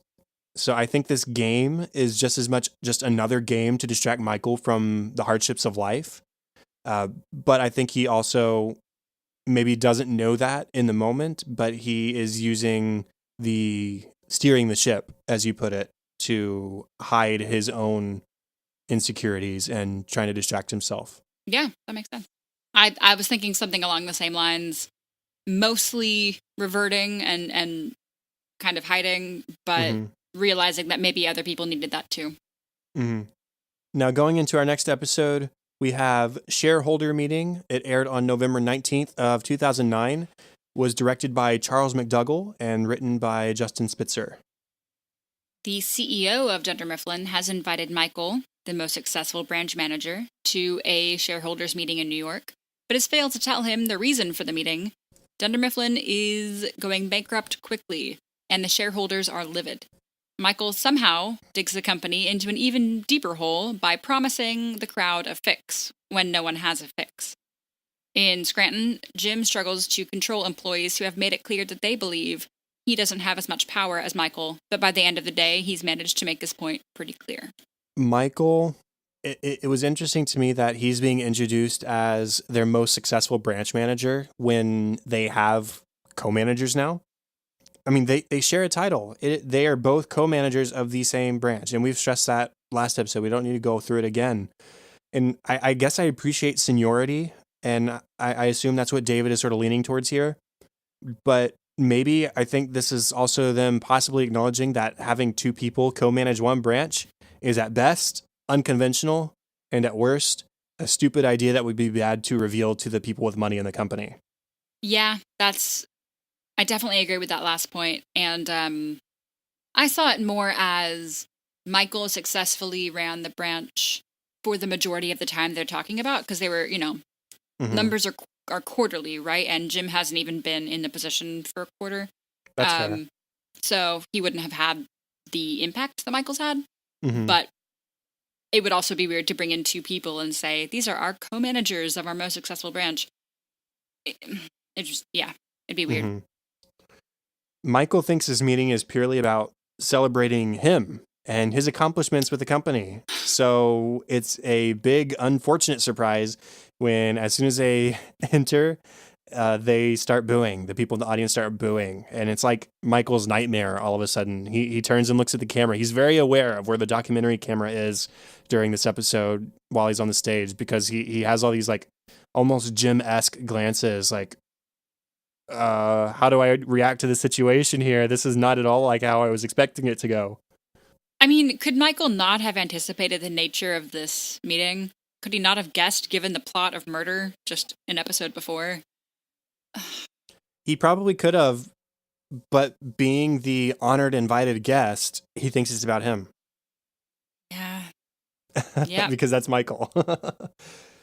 so I think this game is just as much just another game to distract Michael from the hardships of life. But I think he also maybe doesn't know that in the moment, but he is using the steering the ship, as you put it, to hide his own insecurities and trying to distract himself. Yeah, that makes sense. I was thinking something along the same lines, mostly reverting and kind of hiding, but realizing that maybe other people needed that too. Mm-hmm. Now, going into our next episode, we have Shareholder Meeting. It aired on November 19th of 2009, was directed by Charles McDougall and written by Justin Spitzer. The CEO of Dunder Mifflin has invited Michael, the most successful branch manager, to a shareholders meeting in New York, but has failed to tell him the reason for the meeting. Dunder Mifflin is going bankrupt quickly, and the shareholders are livid. Michael somehow digs the company into an even deeper hole by promising the crowd a fix when no one has a fix. In Scranton, Jim struggles to control employees who have made it clear that they believe he doesn't have as much power as Michael, but by the end of the day, he's managed to make this point pretty clear. Michael, it was interesting to me that he's being introduced as their most successful branch manager when they have co-managers now. I mean, they share a title. They are both co-managers of the same branch. And we've stressed that last episode. We don't need to go through it again. And I guess I appreciate seniority. And I assume that's what David is sort of leaning towards here. But maybe I think this is also them possibly acknowledging that having two people co-manage one branch is at best unconventional and at worst a stupid idea that would be bad to reveal to the people with money in the company. Yeah, I definitely agree with that last point. And I saw it more as Michael successfully ran the branch for the majority of the time they're talking about, because they were, numbers are quarterly, right? And Jim hasn't even been in the position for a quarter. That's fair. So he wouldn't have had the impact that Michael's had. Mm-hmm. But it would also be weird to bring in two people and say, these are our co-managers of our most successful branch. It'd be weird. Mm-hmm. Michael thinks his meeting is purely about celebrating him and his accomplishments with the company. So it's a big, unfortunate surprise when, as soon as they enter, they start booing. The people in the audience start booing. And it's like Michael's nightmare all of a sudden. He turns and looks at the camera. He's very aware of where the documentary camera is during this episode while he's on the stage, because he has all these like almost Jim-esque glances, like, how do I react to the situation here? This is not at all like how I was expecting it to go. I mean, could Michael not have anticipated the nature of this meeting? Could he not have guessed, given the plot of murder just an episode before? He probably could have, but being the honored invited guest, he thinks it's about him. Yeah. Because that's Michael.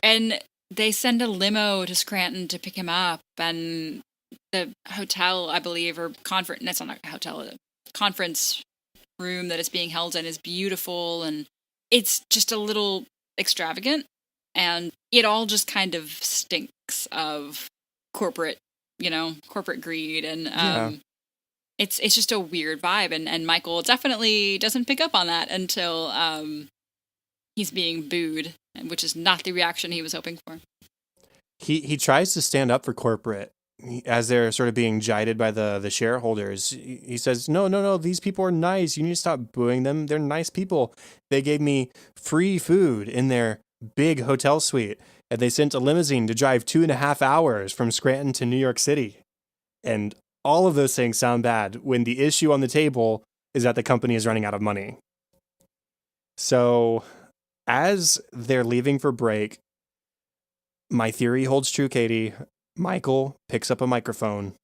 And they send a limo to Scranton to pick him up, and the hotel, I believe, or conference, that's not a hotel, a conference room that is being held in is beautiful, and it's just a little extravagant, and it all just kind of stinks of corporate greed, and it's just a weird vibe, and Michael definitely doesn't pick up on that until he's being booed, which is not the reaction he was hoping for. he tries to stand up for corporate as they're sort of being jided by the shareholders. He says, no, these people are nice. You need to stop booing them. They're nice people. They gave me free food in their big hotel suite, and they sent a limousine to drive 2.5 hours from Scranton to New York City. And all of those things sound bad when the issue on the table is that the company is running out of money. So as they're leaving for break, my theory holds true, Katie. Michael picks up a microphone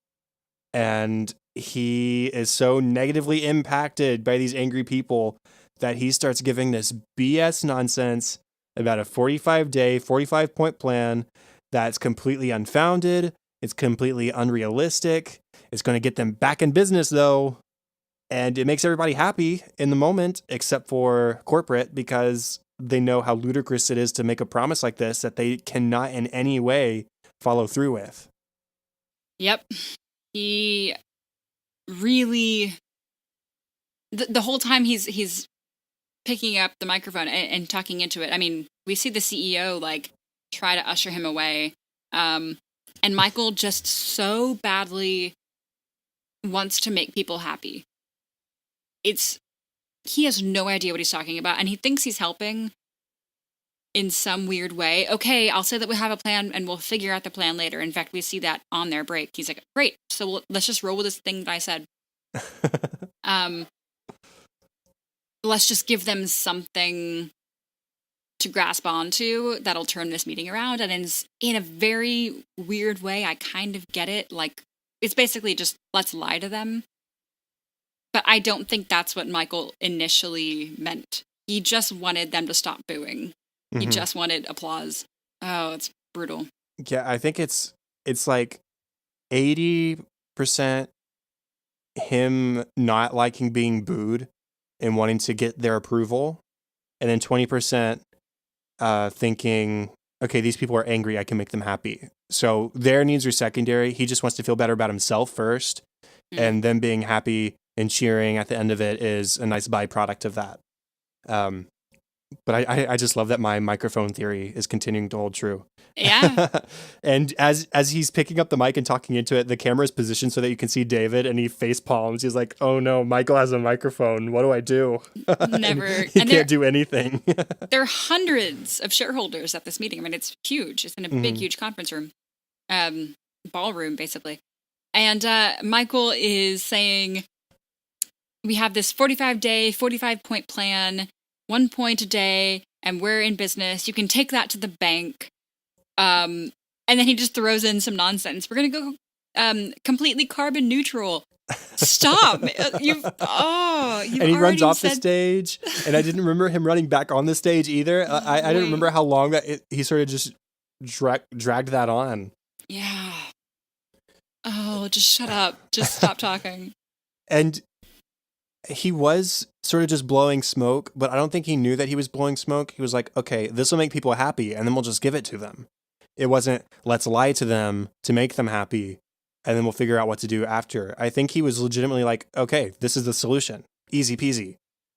and he is so negatively impacted by these angry people that he starts giving this BS nonsense about a 45-day, 45-point plan that's completely unfounded. It's completely unrealistic. It's going to get them back in business, though. And it makes everybody happy in the moment, except for corporate, because they know how ludicrous it is to make a promise like this that they cannot in any way follow through with. Yep. He really, the whole time he's picking up the microphone and talking into it. I mean, we see the CEO like try to usher him away. And Michael just so badly wants to make people happy. He has no idea what he's talking about, and he thinks he's helping in some weird way. Okay, I'll say that we have a plan and we'll figure out the plan later. In fact, we see that on their break. He's like, great, so let's just roll with this thing that I said. Let's just give them something to grasp onto that'll turn this meeting around. And in a very weird way, I kind of get it. Like, it's basically just, let's lie to them. But I don't think that's what Michael initially meant. He just wanted them to stop booing. He just wanted applause. Oh, it's brutal. Yeah, I think it's like 80% him not liking being booed and wanting to get their approval, and then 20% thinking, okay, these people are angry, I can make them happy. So their needs are secondary. He just wants to feel better about himself first, and them being happy and cheering at the end of it is a nice byproduct of that. But I just love that my microphone theory is continuing to hold true. Yeah. And as he's picking up the mic and talking into it, the camera is positioned so that you can see David, and he face palms. He's like, oh no, Michael has a microphone. What do I do? Never. He can't do anything. There are hundreds of shareholders at this meeting. I mean, it's huge. It's in a big, huge conference room, ballroom, basically. And Michael is saying, we have this 45-day, 45-point plan, 1 point a day, and we're in business. You can take that to the bank. And then he just throws in some nonsense. We're going to go completely carbon neutral. Stop. And he runs off the stage, and I didn't remember him running back on the stage either. I didn't remember how long that he sort of just dragged that on. Yeah. Oh, just shut up. Just stop talking. And he was sort of just blowing smoke, but I don't think he knew that he was blowing smoke. He was like, okay, this will make people happy, and then we'll just give it to them. It wasn't, let's lie to them to make them happy, and then we'll figure out what to do after. I think he was legitimately like, okay, this is the solution. Easy peasy.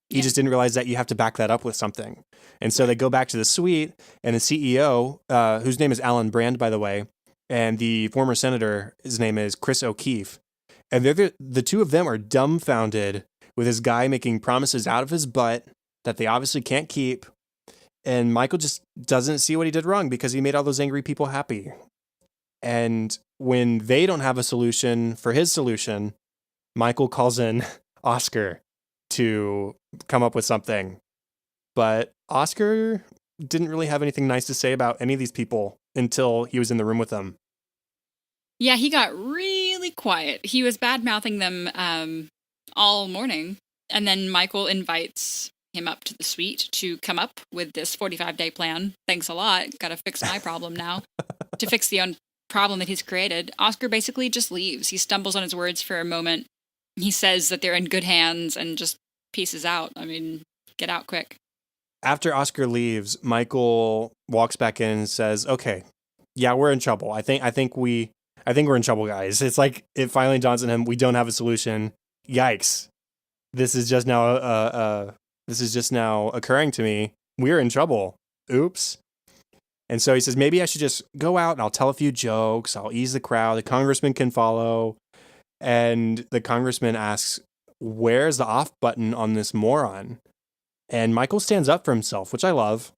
He just didn't realize that you have to back that up with something. And so they go back to the suite, and the CEO, whose name is Alan Brand, by the way, and the former senator, his name is Chris O'Keefe. And the two of them are dumbfounded with this guy making promises out of his butt that they obviously can't keep. And Michael just doesn't see what he did wrong because he made all those angry people happy. And when they don't have a solution for his solution, Michael calls in Oscar to come up with something. But Oscar didn't really have anything nice to say about any of these people until he was in the room with them. Yeah, he got really quiet. He was bad-mouthing them all morning. And then Michael invites him up to the suite to come up with this 45-day plan. Thanks a lot. Got to fix my problem now. To fix the own problem that he's created. Oscar basically just leaves. He stumbles on his words for a moment. He says that they're in good hands and just pieces out. I mean, get out quick. After Oscar leaves, Michael walks back in and says, okay, yeah, we're in trouble. I think we're in trouble, guys. It's like it finally dawns on him, we don't have a solution. Yikes. This is just now occurring to me. We're in trouble. Oops. And so he says, maybe I should just go out and I'll tell a few jokes. I'll ease the crowd. The congressman can follow. And the congressman asks, where's the off button on this moron? And Michael stands up for himself, which I love.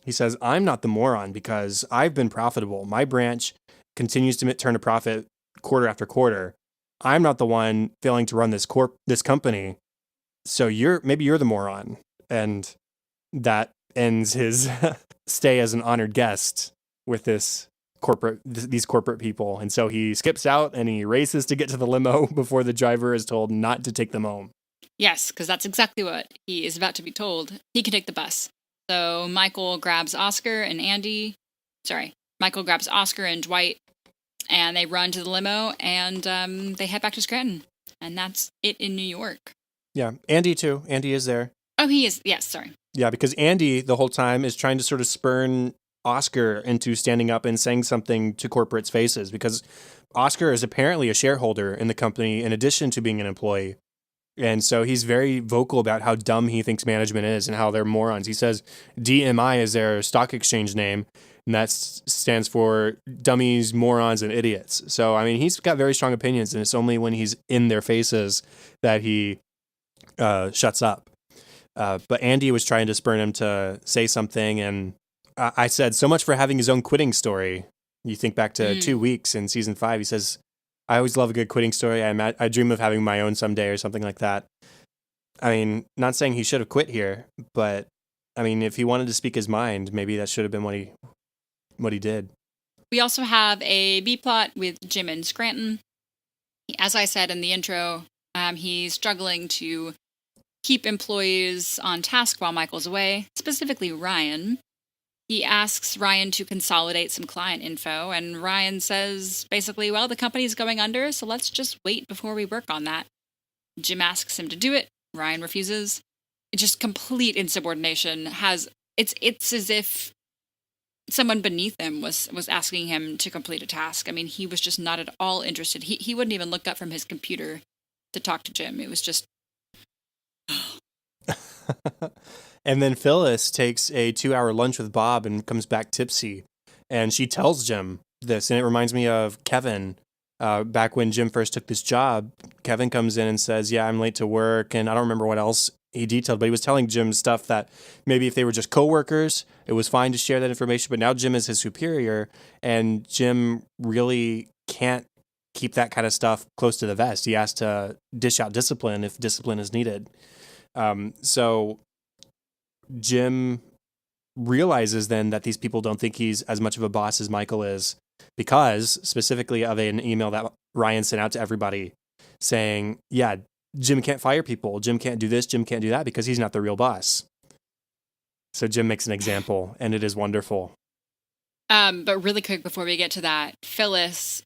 He says, I'm not the moron because I've been profitable. My branch continues to turn a profit quarter after quarter. I'm not the one failing to run this company. So maybe you're the moron. And that ends his stay as an honored guest with these corporate people. And so he skips out and he races to get to the limo before the driver is told not to take them home. Yes, because that's exactly what he is about to be told. He can take the bus. So Michael grabs Oscar and Dwight, and they run to the limo, and they head back to Scranton. And that's it in New York. Yeah, Andy too. Andy is there. Oh, he is. Yes, sorry. Yeah, because Andy the whole time is trying to sort of spurn Oscar into standing up and saying something to corporate's faces, because Oscar is apparently a shareholder in the company in addition to being an employee. And so he's very vocal about how dumb he thinks management is and how they're morons. He says DMI is their stock exchange name, and that stands for dummies, morons, and idiots. So, I mean, he's got very strong opinions, and it's only when he's in their faces that he shuts up. But Andy was trying to spurn him to say something, and I said, so much for having his own quitting story. You think back to 2 weeks in season 5, he says, I always love a good quitting story. I dream of having my own someday or something like that. I mean, not saying he should have quit here, but I mean, if he wanted to speak his mind, maybe that should have been what he did. We also have a B plot with Jim in Scranton. As I said in the intro, he's struggling to keep employees on task while Michael's away, specifically Ryan. He asks Ryan to consolidate some client info, and Ryan says, basically, well, the company's going under, so let's just wait before we work on that. Jim asks him to do it. Ryan refuses. Just complete insubordination. It's as if someone beneath him was asking him to complete a task. I mean, he was just not at all interested. He wouldn't even look up from his computer to talk to Jim. It was just... And then Phyllis takes a 2-hour lunch with Bob and comes back tipsy. And she tells Jim this. And it reminds me of Kevin. Back when Jim first took this job, Kevin comes in and says, yeah, I'm late to work. And I don't remember what else he detailed, but he was telling Jim stuff that maybe if they were just coworkers, it was fine to share that information. But now Jim is his superior, and Jim really can't keep that kind of stuff close to the vest. He has to dish out discipline if discipline is needed. So Jim realizes then that these people don't think he's as much of a boss as Michael is, because specifically of an email that Ryan sent out to everybody saying, yeah, Jim can't fire people. Jim can't do this. Jim can't do that because he's not the real boss. So Jim makes an example, and it is wonderful. But really quick before we get to that, Phyllis,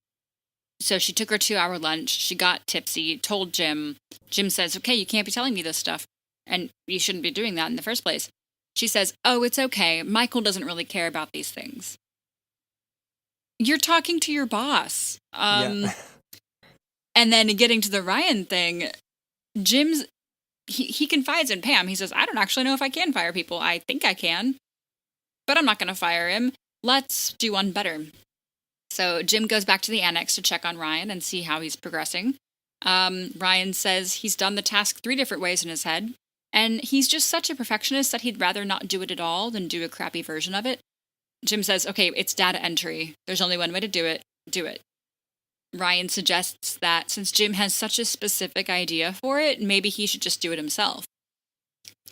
so she took her 2-hour lunch. She got tipsy, told Jim. Jim says, okay, you can't be telling me this stuff, and you shouldn't be doing that in the first place. She says, oh, it's okay. Michael doesn't really care about these things. You're talking to your boss. Yeah. And then getting to the Ryan thing, he confides in Pam. He says, I don't actually know if I can fire people. I think I can, but I'm not going to fire him. Let's do one better. So Jim goes back to the annex to check on Ryan and see how he's progressing. Ryan says he's done the task 3 different ways in his head, and he's just such a perfectionist that he'd rather not do it at all than do a crappy version of it. Jim says, okay, it's data entry. There's only one way to do it. Do it. Ryan suggests that since Jim has such a specific idea for it, maybe he should just do it himself.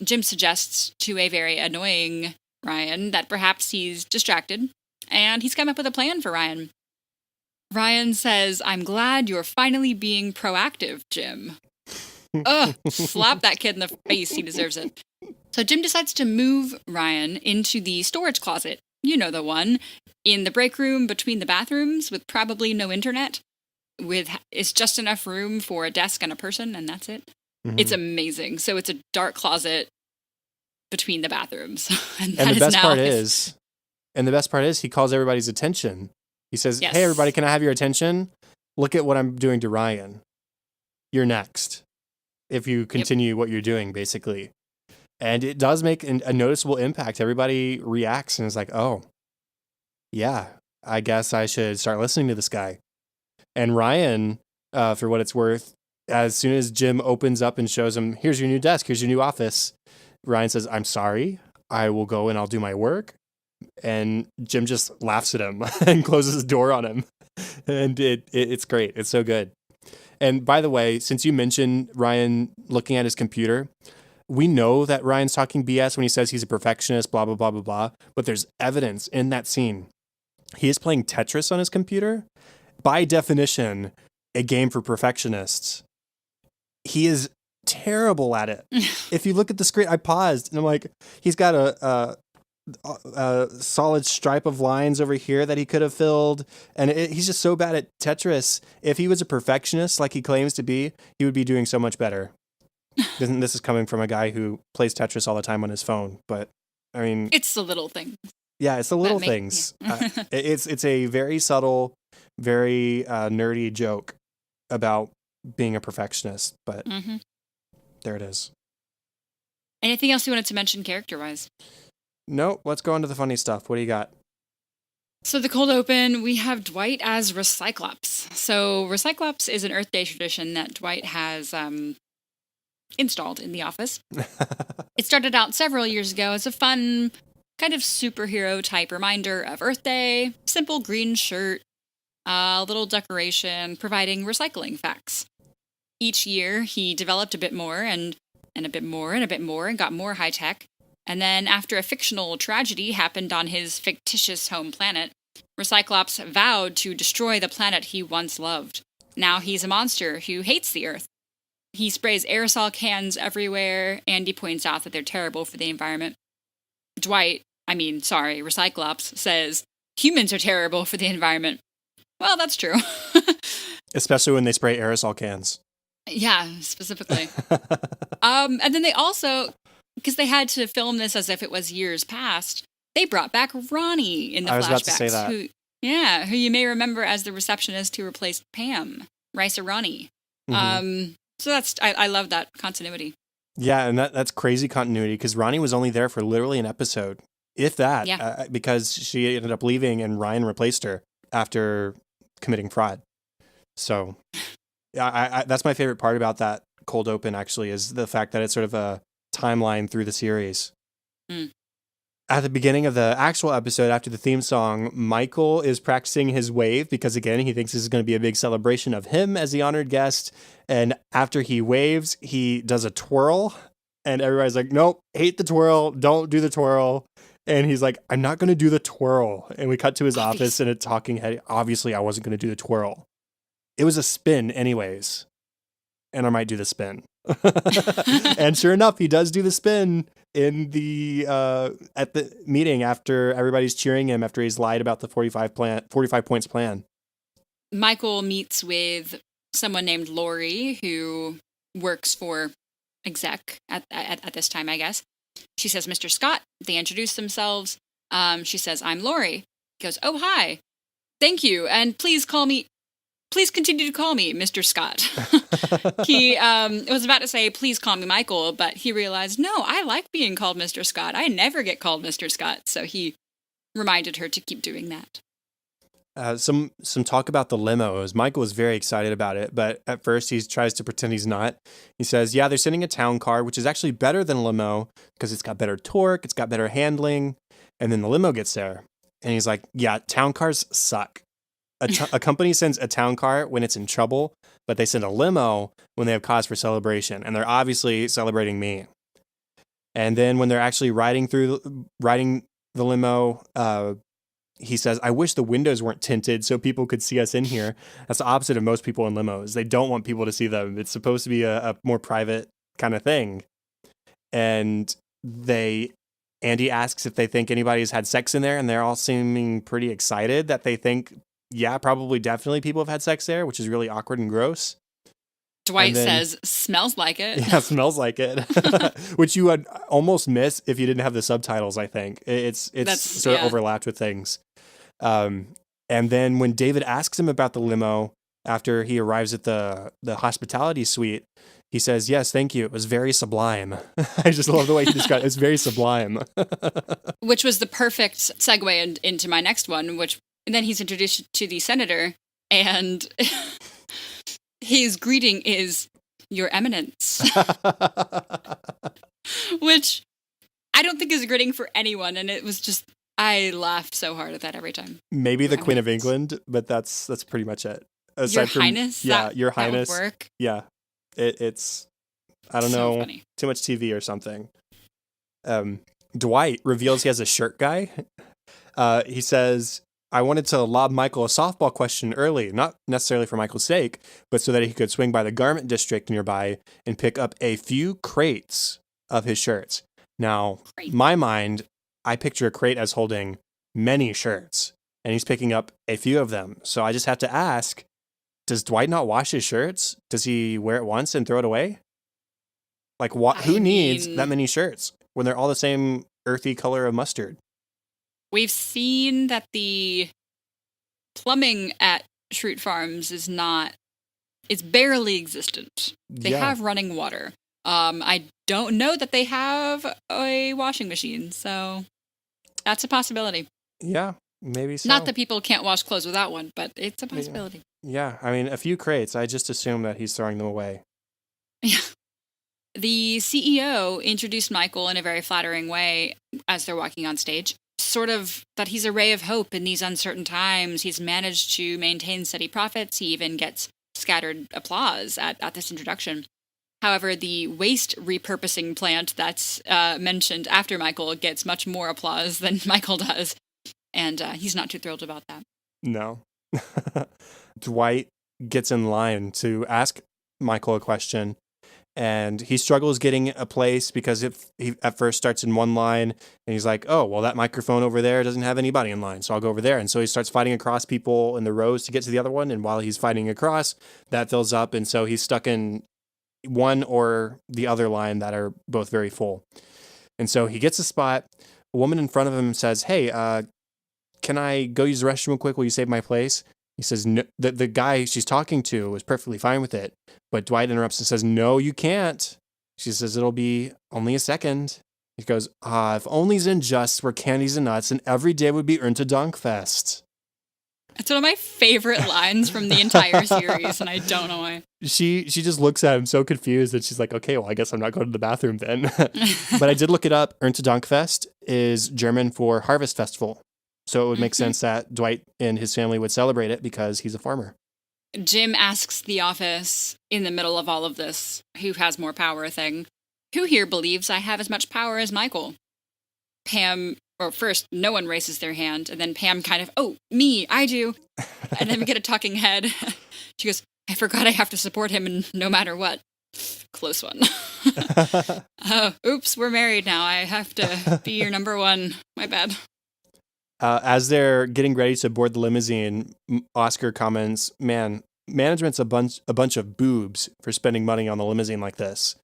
Jim suggests to a very annoying Ryan that perhaps he's distracted, and he's come up with a plan for Ryan. Ryan says, I'm glad you're finally being proactive, Jim. Ugh, slap that kid in the face. He deserves it. So Jim decides to move Ryan into the storage closet. You know the one. In the break room between the bathrooms with probably no internet. It's just enough room for a desk and a person, and that's it. Mm-hmm. It's amazing. So it's a dark closet between the bathrooms. And the best part is he calls everybody's attention. He says, yes. Hey, everybody, can I have your attention? Look at what I'm doing to Ryan. You're next. If you continue what you're doing, basically. And it does make a noticeable impact. Everybody reacts and is like, oh, yeah, I guess I should start listening to this guy. And Ryan, for what it's worth, as soon as Jim opens up and shows him, here's your new desk, here's your new office, Ryan says, I'm sorry, I will go and I'll do my work. And Jim just laughs at him and closes the door on him. And it's great. It's so good. And by the way, since you mentioned Ryan looking at his computer, we know that Ryan's talking BS when he says he's a perfectionist, blah, blah, blah, blah, blah. But there's evidence in that scene. He is playing Tetris on his computer. By definition, a game for perfectionists. He is terrible at it. If you look at the screen, I paused and I'm like, he's got a solid stripe of lines over here that he could have filled. And he's just so bad at Tetris. If he was a perfectionist like he claims to be, he would be doing so much better. This is coming from a guy who plays Tetris all the time on his phone. But I mean, it's the little thing. Yeah, it's the little things. Yeah. It's a very subtle, very nerdy joke about being a perfectionist. But there it is. Anything else you wanted to mention character-wise? No, let's go on to the funny stuff. What do you got? So the cold open, we have Dwight as Recyclops. So Recyclops is an Earth Day tradition that Dwight has installed in the office. It started out several years ago as a fun, kind of superhero type reminder of Earth Day, simple green shirt, a little decoration, providing recycling facts. Each year, he developed a bit more and a bit more and a bit more and got more high-tech. And then after a fictional tragedy happened on his fictitious home planet, Recyclops vowed to destroy the planet he once loved. Now he's a monster who hates the Earth. He sprays aerosol cans everywhere, and he points out that they're terrible for the environment. Recyclops says, humans are terrible for the environment. Well, that's true. Especially when they spray aerosol cans. Yeah, specifically. And then they also, because they had to film this as if it was years past, they brought back Ronnie in the flashbacks. I was about to say that. Who you may remember as the receptionist who replaced Pam, Risa Ronnie. So I love that continuity. Yeah, and that's crazy continuity because Ronnie was only there for literally an episode, if that, because she ended up leaving and Ryan replaced her after committing fraud. So, I that's my favorite part about that cold open, actually, is the fact that it's sort of a timeline through the series. At the beginning of the actual episode, after the theme song, Michael is practicing his wave because, again, he thinks this is going to be a big celebration of him as the honored guest. And after he waves, he does a twirl. And everybody's like, nope, hate the twirl. Don't do the twirl. And he's like, I'm not going to do the twirl. And we cut to his office and a talking head. Obviously, I wasn't going to do the twirl. It was a spin anyways. And I might do the spin. And sure enough, he does do the spin in the at the meeting after everybody's cheering him after he's lied about the 45 points plan. Michael meets with someone named Lori who works for exec at this time, I guess. She says, Mr. Scott. They introduce themselves. She says, I'm Lori. He goes, oh, hi. Thank you. And please continue to call me Mr. Scott. He was about to say, please call me Michael, but he realized, no, I like being called Mr. Scott. I never get called Mr. Scott. So he reminded her to keep doing that. Some talk about the limos. Michael is very excited about it, but at first he tries to pretend he's not. He says, yeah, they're sending a town car, which is actually better than a limo because it's got better torque, it's got better handling, and then the limo gets there. And he's like, yeah, town cars suck. A company sends a town car when it's in trouble, but they send a limo when they have cause for celebration, and they're obviously celebrating me. And then when they're actually riding the limo, he says, I wish the windows weren't tinted so people could see us in here. That's the opposite of most people in limos. They don't want people to see them. It's supposed to be a more private kind of thing. And Andy asks if they think anybody's had sex in there, and they're all seeming pretty excited that they think, yeah, probably definitely people have had sex there, which is really awkward and gross. Dwight says, smells like it. Yeah, smells like it. Which you would almost miss if you didn't have the subtitles, I think. It's sort of overlapped with things. And then when David asks him about the limo after he arrives at the hospitality suite, He says, yes, thank you. It was very sublime. I just love the way he described it. It's very sublime. Which was the perfect segue into my next one, and then he's introduced to the senator, and his greeting is, Your Eminence, which I don't think is a greeting for anyone, and it was just, I laughed so hard at that every time. Maybe the Queen of England, but that's pretty much it. Your Highness? Yeah, Your Highness. That would work. Yeah. It's, I don't know, funny. Too much TV or something. Dwight reveals he has a shirt guy. He says, I wanted to lob Michael a softball question early, not necessarily for Michael's sake, but so that he could swing by the garment district nearby and pick up a few crates of his shirts. Now, my mind, I picture a crate as holding many shirts, and he's picking up a few of them. So I just have to ask, does Dwight not wash his shirts? Does he wear it once and throw it away? Like, who needs that many shirts when they're all the same earthy color of mustard? We've seen that the plumbing at Schrute Farms it's barely existent. They have running water. I don't know that they have a washing machine, so that's a possibility. Yeah, maybe so. Not that people can't wash clothes without one, but it's a possibility. Yeah, I mean, a few crates, I just assume that he's throwing them away. Yeah. The CEO introduced Michael in a very flattering way as they're walking on stage. Sort of that he's a ray of hope in these uncertain times. He's managed to maintain steady profits. He even gets scattered applause at this introduction. However, the waste repurposing plant that's mentioned after Michael gets much more applause than Michael does. And he's not too thrilled about that. No. Dwight gets in line to ask Michael a question, and he struggles getting a place because if he at first starts in one line and he's like, oh, well, that microphone over there doesn't have anybody in line, so I'll go over there. And so he starts fighting across people in the rows to get to the other one. And while he's fighting across, that fills up. And so he's stuck in one or the other line that are both very full. And so he gets a spot. A woman in front of him says, hey, can I go use the restroom real quick? Will you save my place? He says, no, the guy she's talking to was perfectly fine with it. But Dwight interrupts and says, no, you can't. She says, it'll be only a second. He goes, if only's in just were candies and nuts, and every day would be Erntedankfest. It's one of my favorite lines from the entire series, and I don't know why. She just looks at him so confused that she's like, okay, well, I guess I'm not going to the bathroom then. But I did look it up. Erntedankfest is German for Harvest Festival. So it would make sense that Dwight and his family would celebrate it because he's a farmer. Jim asks the office in the middle of all of this, who has more power thing, who here believes I have as much power as Michael? Pam, or first, no one raises their hand, and then Pam kind of, oh, me, I do. And then we get a talking head. She goes, I forgot I have to support him no matter what. Close one. Oh, oops, we're married now. I have to be your number one. My bad. As they're getting ready to board the limousine, Oscar comments, man, management's a bunch of boobs for spending money on the limousine like this.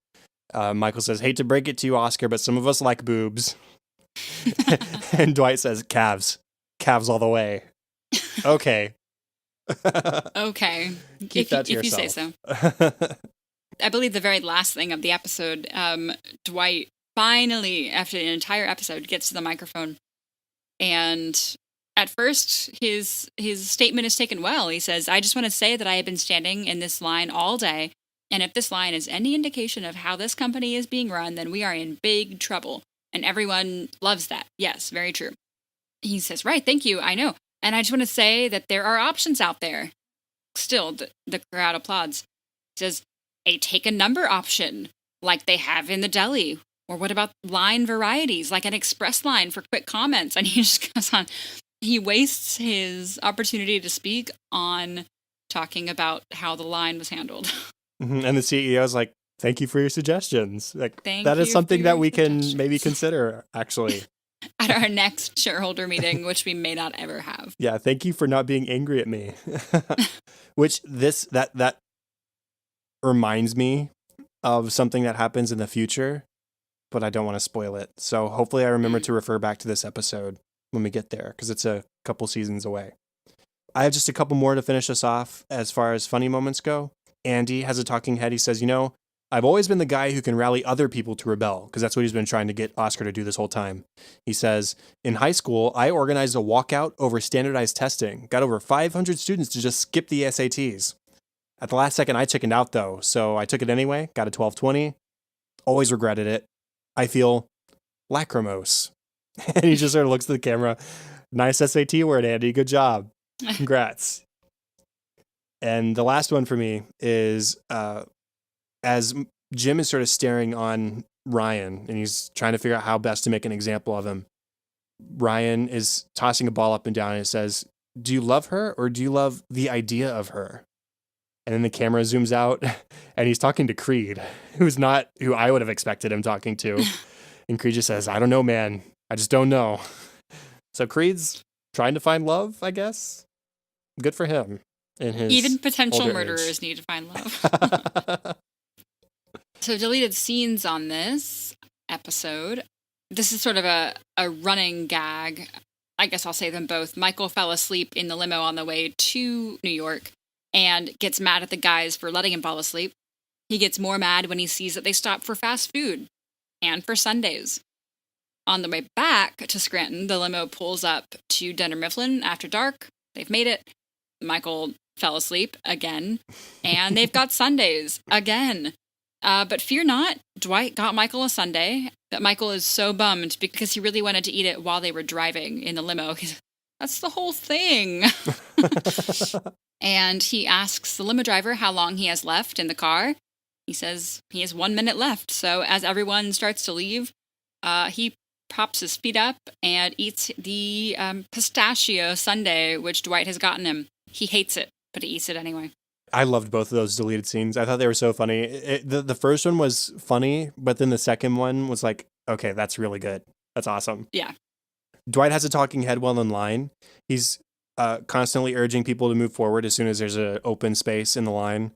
Michael says, hate to break it to you, Oscar, but some of us like boobs. And Dwight says, calves all the way. Okay. Okay. Keep that to yourself. If you say so. I believe the very last thing of the episode, Dwight finally, after an entire episode, gets to the microphone. And at first, his statement is taken well. He says, I just want to say that I have been standing in this line all day. And if this line is any indication of how this company is being run, then we are in big trouble. And everyone loves that. Yes, very true. He says, right, thank you, I know. And I just want to say that there are options out there. Still, the crowd applauds. He says, a take a number option, like they have in the deli. Or what about line varieties, like an express line for quick comments? And he just goes on. He wastes his opportunity to speak on talking about how the line was handled. And the CEO is like, thank you for your suggestions. Like, that is something that we can maybe consider, actually. At our next shareholder meeting, which we may not ever have. Yeah, thank you for not being angry at me. Which that reminds me of something that happens in the future, but I don't want to spoil it. So hopefully I remember to refer back to this episode when we get there, because it's a couple seasons away. I have just a couple more to finish us off as far as funny moments go. Andy has a talking head. He says, I've always been the guy who can rally other people to rebel, because that's what he's been trying to get Oscar to do this whole time. He says, in high school, I organized a walkout over standardized testing, got over 500 students to just skip the SATs. At the last second, I chickened out, though, so I took it anyway, got a 1220, always regretted it. I feel lachrymose. And he just sort of looks at the camera. Nice SAT word, Andy. Good job. Congrats. And the last one for me is as Jim is sort of staring on Ryan and he's trying to figure out how best to make an example of him. Ryan is tossing a ball up and down and it says, do you love her or do you love the idea of her? And then the camera zooms out and he's talking to Creed, who's not who I would have expected him talking to. And Creed just says, I don't know, man. I just don't know. So Creed's trying to find love, I guess. Good for him. In his Even potential older murderers age. need to find love. So deleted scenes on this episode. This is sort of a running gag. I guess I'll say them both. Michael fell asleep in the limo on the way to New York and gets mad at the guys for letting him fall asleep. He gets more mad when he sees that they stop for fast food and for Sundays. On the way back to Scranton, the limo pulls up to Dunder Mifflin after dark. They've made it. Michael fell asleep again, and they've got Sundays again. But fear not, Dwight got Michael a sundae. That Michael is so bummed because he really wanted to eat it while they were driving in the limo. That's the whole thing. And he asks the limo driver how long he has left in the car. He says he has 1 minute left. So as everyone starts to leave, he props his feet up and eats the pistachio sundae, which Dwight has gotten him. He hates it, but he eats it anyway. I loved both of those deleted scenes. I thought they were so funny. The first one was funny, but then the second one was like, okay, that's really good. That's awesome. Yeah. Dwight has a talking head while in line. He's constantly urging people to move forward as soon as there's an open space in the line.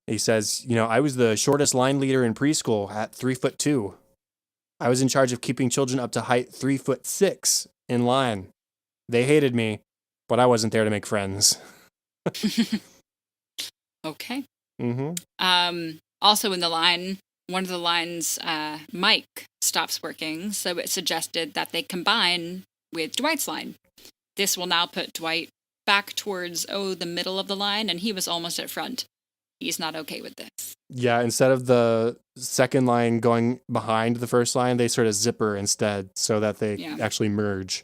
He says, I was the shortest line leader in preschool at 3'2". I was in charge of keeping children up to height 3'6" in line. They hated me, but I wasn't there to make friends. Okay. Mm-hmm. Also in the line, one of the lines, Mike stops working, so it suggested that they combine with Dwight's line. This will now put Dwight back towards, the middle of the line, and he was almost at front. He's not okay with this. Yeah, instead of the second line going behind the first line, they sort of zipper instead so that they actually merge.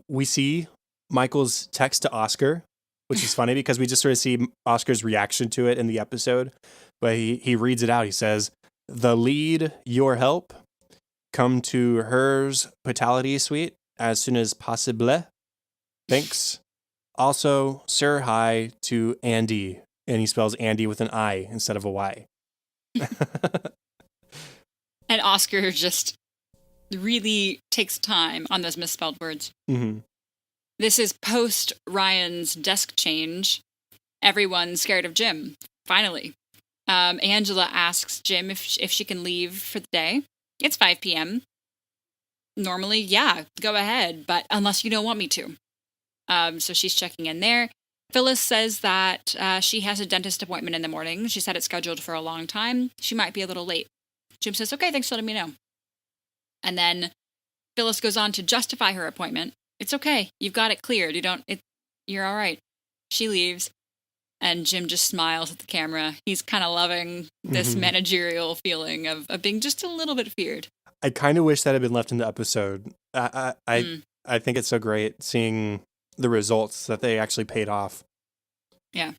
We see Michael's text to Oscar, which is funny because we just sort of see Oscar's reaction to it in the episode. But he reads it out. He says, the lead, your help, come to hers hospitality suite as soon as possible. Thanks. Also, sir, hi to Andy. And he spells Andy with an I instead of a Y. And Oscar just really takes time on those misspelled words. Mm-hmm. This is post Ryan's desk change. Everyone's scared of Jim, finally. Angela asks Jim if she can leave for the day. It's 5 p.m. Normally, yeah, go ahead, but unless you don't want me to. So she's checking in there. Phyllis says that she has a dentist appointment in the morning. She said it's scheduled for a long time. She might be a little late. Jim says, okay, thanks for letting me know. And then Phyllis goes on to justify her appointment. It's okay. You've got it cleared. You're all right. She leaves. And Jim just smiles at the camera. He's kind of loving this managerial feeling of being just a little bit feared. I kind of wish that had been left in the episode. I think it's so great seeing the results that they actually paid off. Yeah.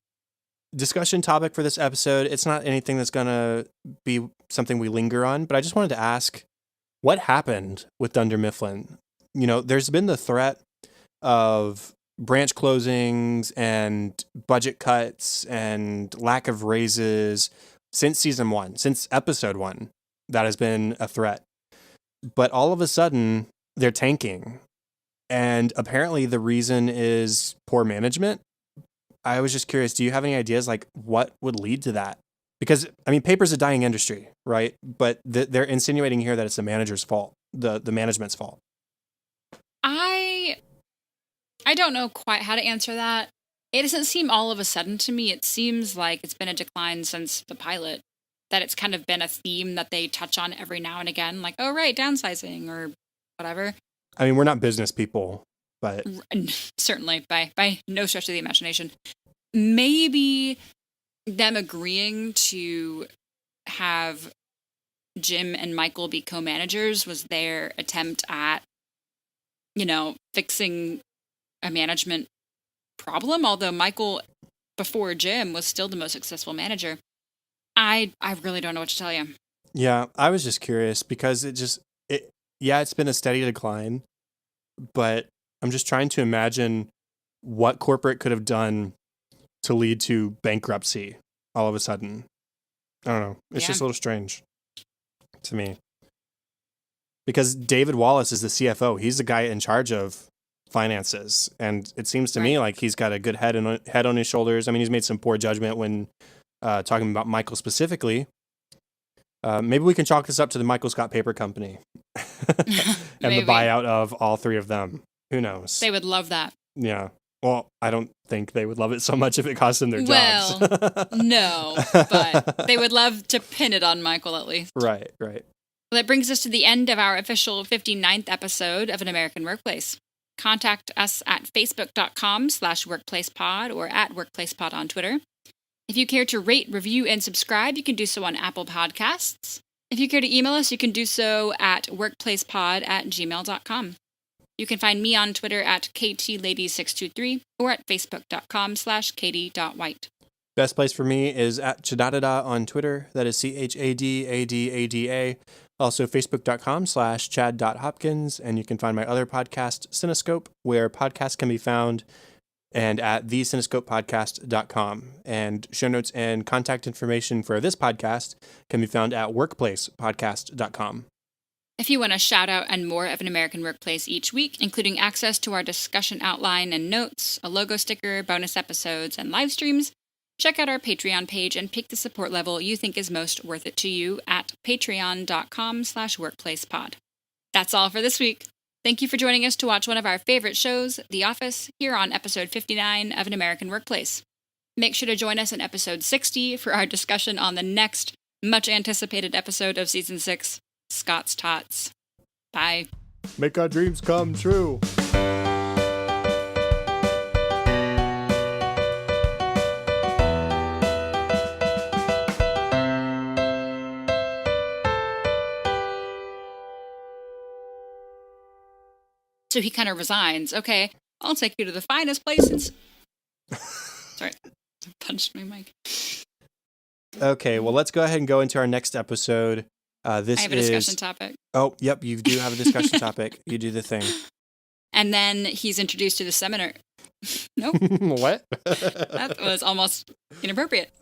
Discussion topic for this episode. It's not anything that's going to be something we linger on, but I just wanted to ask, what happened with Dunder Mifflin? There's been the threat of branch closings and budget cuts and lack of raises since season 1, since episode 1. That has been a threat. But all of a sudden, they're tanking. And apparently the reason is poor management. I was just curious, do you have any ideas like what would lead to that? Because, paper's a dying industry, right? But they're insinuating here that it's the manager's fault, the management's fault. I don't know quite how to answer that. It doesn't seem all of a sudden to me. It seems like it's been a decline since the pilot. that it's kind of been a theme that they touch on every now and again, like, oh, right, downsizing or whatever. I mean, we're not business people, but Certainly by no stretch of the imagination. Maybe them agreeing to have Jim and Michael be co-managers was their attempt at, fixing a management problem. Although Michael, before Jim, was still the most successful manager. I really don't know what to tell you. Yeah, I was just curious because it's been a steady decline, but I'm just trying to imagine what corporate could have done to lead to bankruptcy all of a sudden. I don't know. It's just a little strange to me. Because David Wallace is the CFO. He's the guy in charge of finances. And it seems to me like he's got a good head on his shoulders. I mean, he's made some poor judgment when talking about Michael specifically. Maybe we can chalk this up to the Michael Scott Paper Company and the buyout of all three of them. Who knows? They would love that. Yeah. Well, I don't think they would love it so much if it cost them their jobs. Well, no, but they would love to pin it on Michael at least. Right. Well, that brings us to the end of our official 59th episode of An American Workplace. Contact us at facebook.com/workplacepod or at workplacepod on Twitter. If you care to rate, review, and subscribe, you can do so on Apple Podcasts. If you care to email us, you can do so at workplacepod@gmail.com. You can find me on Twitter at KTLady623 or at facebook.com/katie.white. Best place for me is at Chadadada on Twitter. That is CHADADADA. Also facebook.com/chad.hopkins. And you can find my other podcast, Cinescope, where podcasts can be found, and at thecinescopepodcast.com. And show notes and contact information for this podcast can be found at workplacepodcast.com. If you want a shout out and more of An American Workplace each week, including access to our discussion outline and notes, a logo sticker, bonus episodes, and live streams, check out our Patreon page and pick the support level you think is most worth it to you at patreon.com/workplacepod. That's all for this week. Thank you for joining us to watch one of our favorite shows, The Office, here on episode 59 of An American Workplace. Make sure to join us in episode 60 for our discussion on the next much anticipated episode of season 6, Scott's Tots. Bye. Make our dreams come true. So he kind of resigns. Okay, I'll take you to the finest places. Sorry, I punched my mic. Okay, well, let's go ahead and go into our next episode. I have a discussion topic. Oh, yep, you do have a discussion topic. You do the thing. And then he's introduced to the seminar. Nope. What? That was almost inappropriate.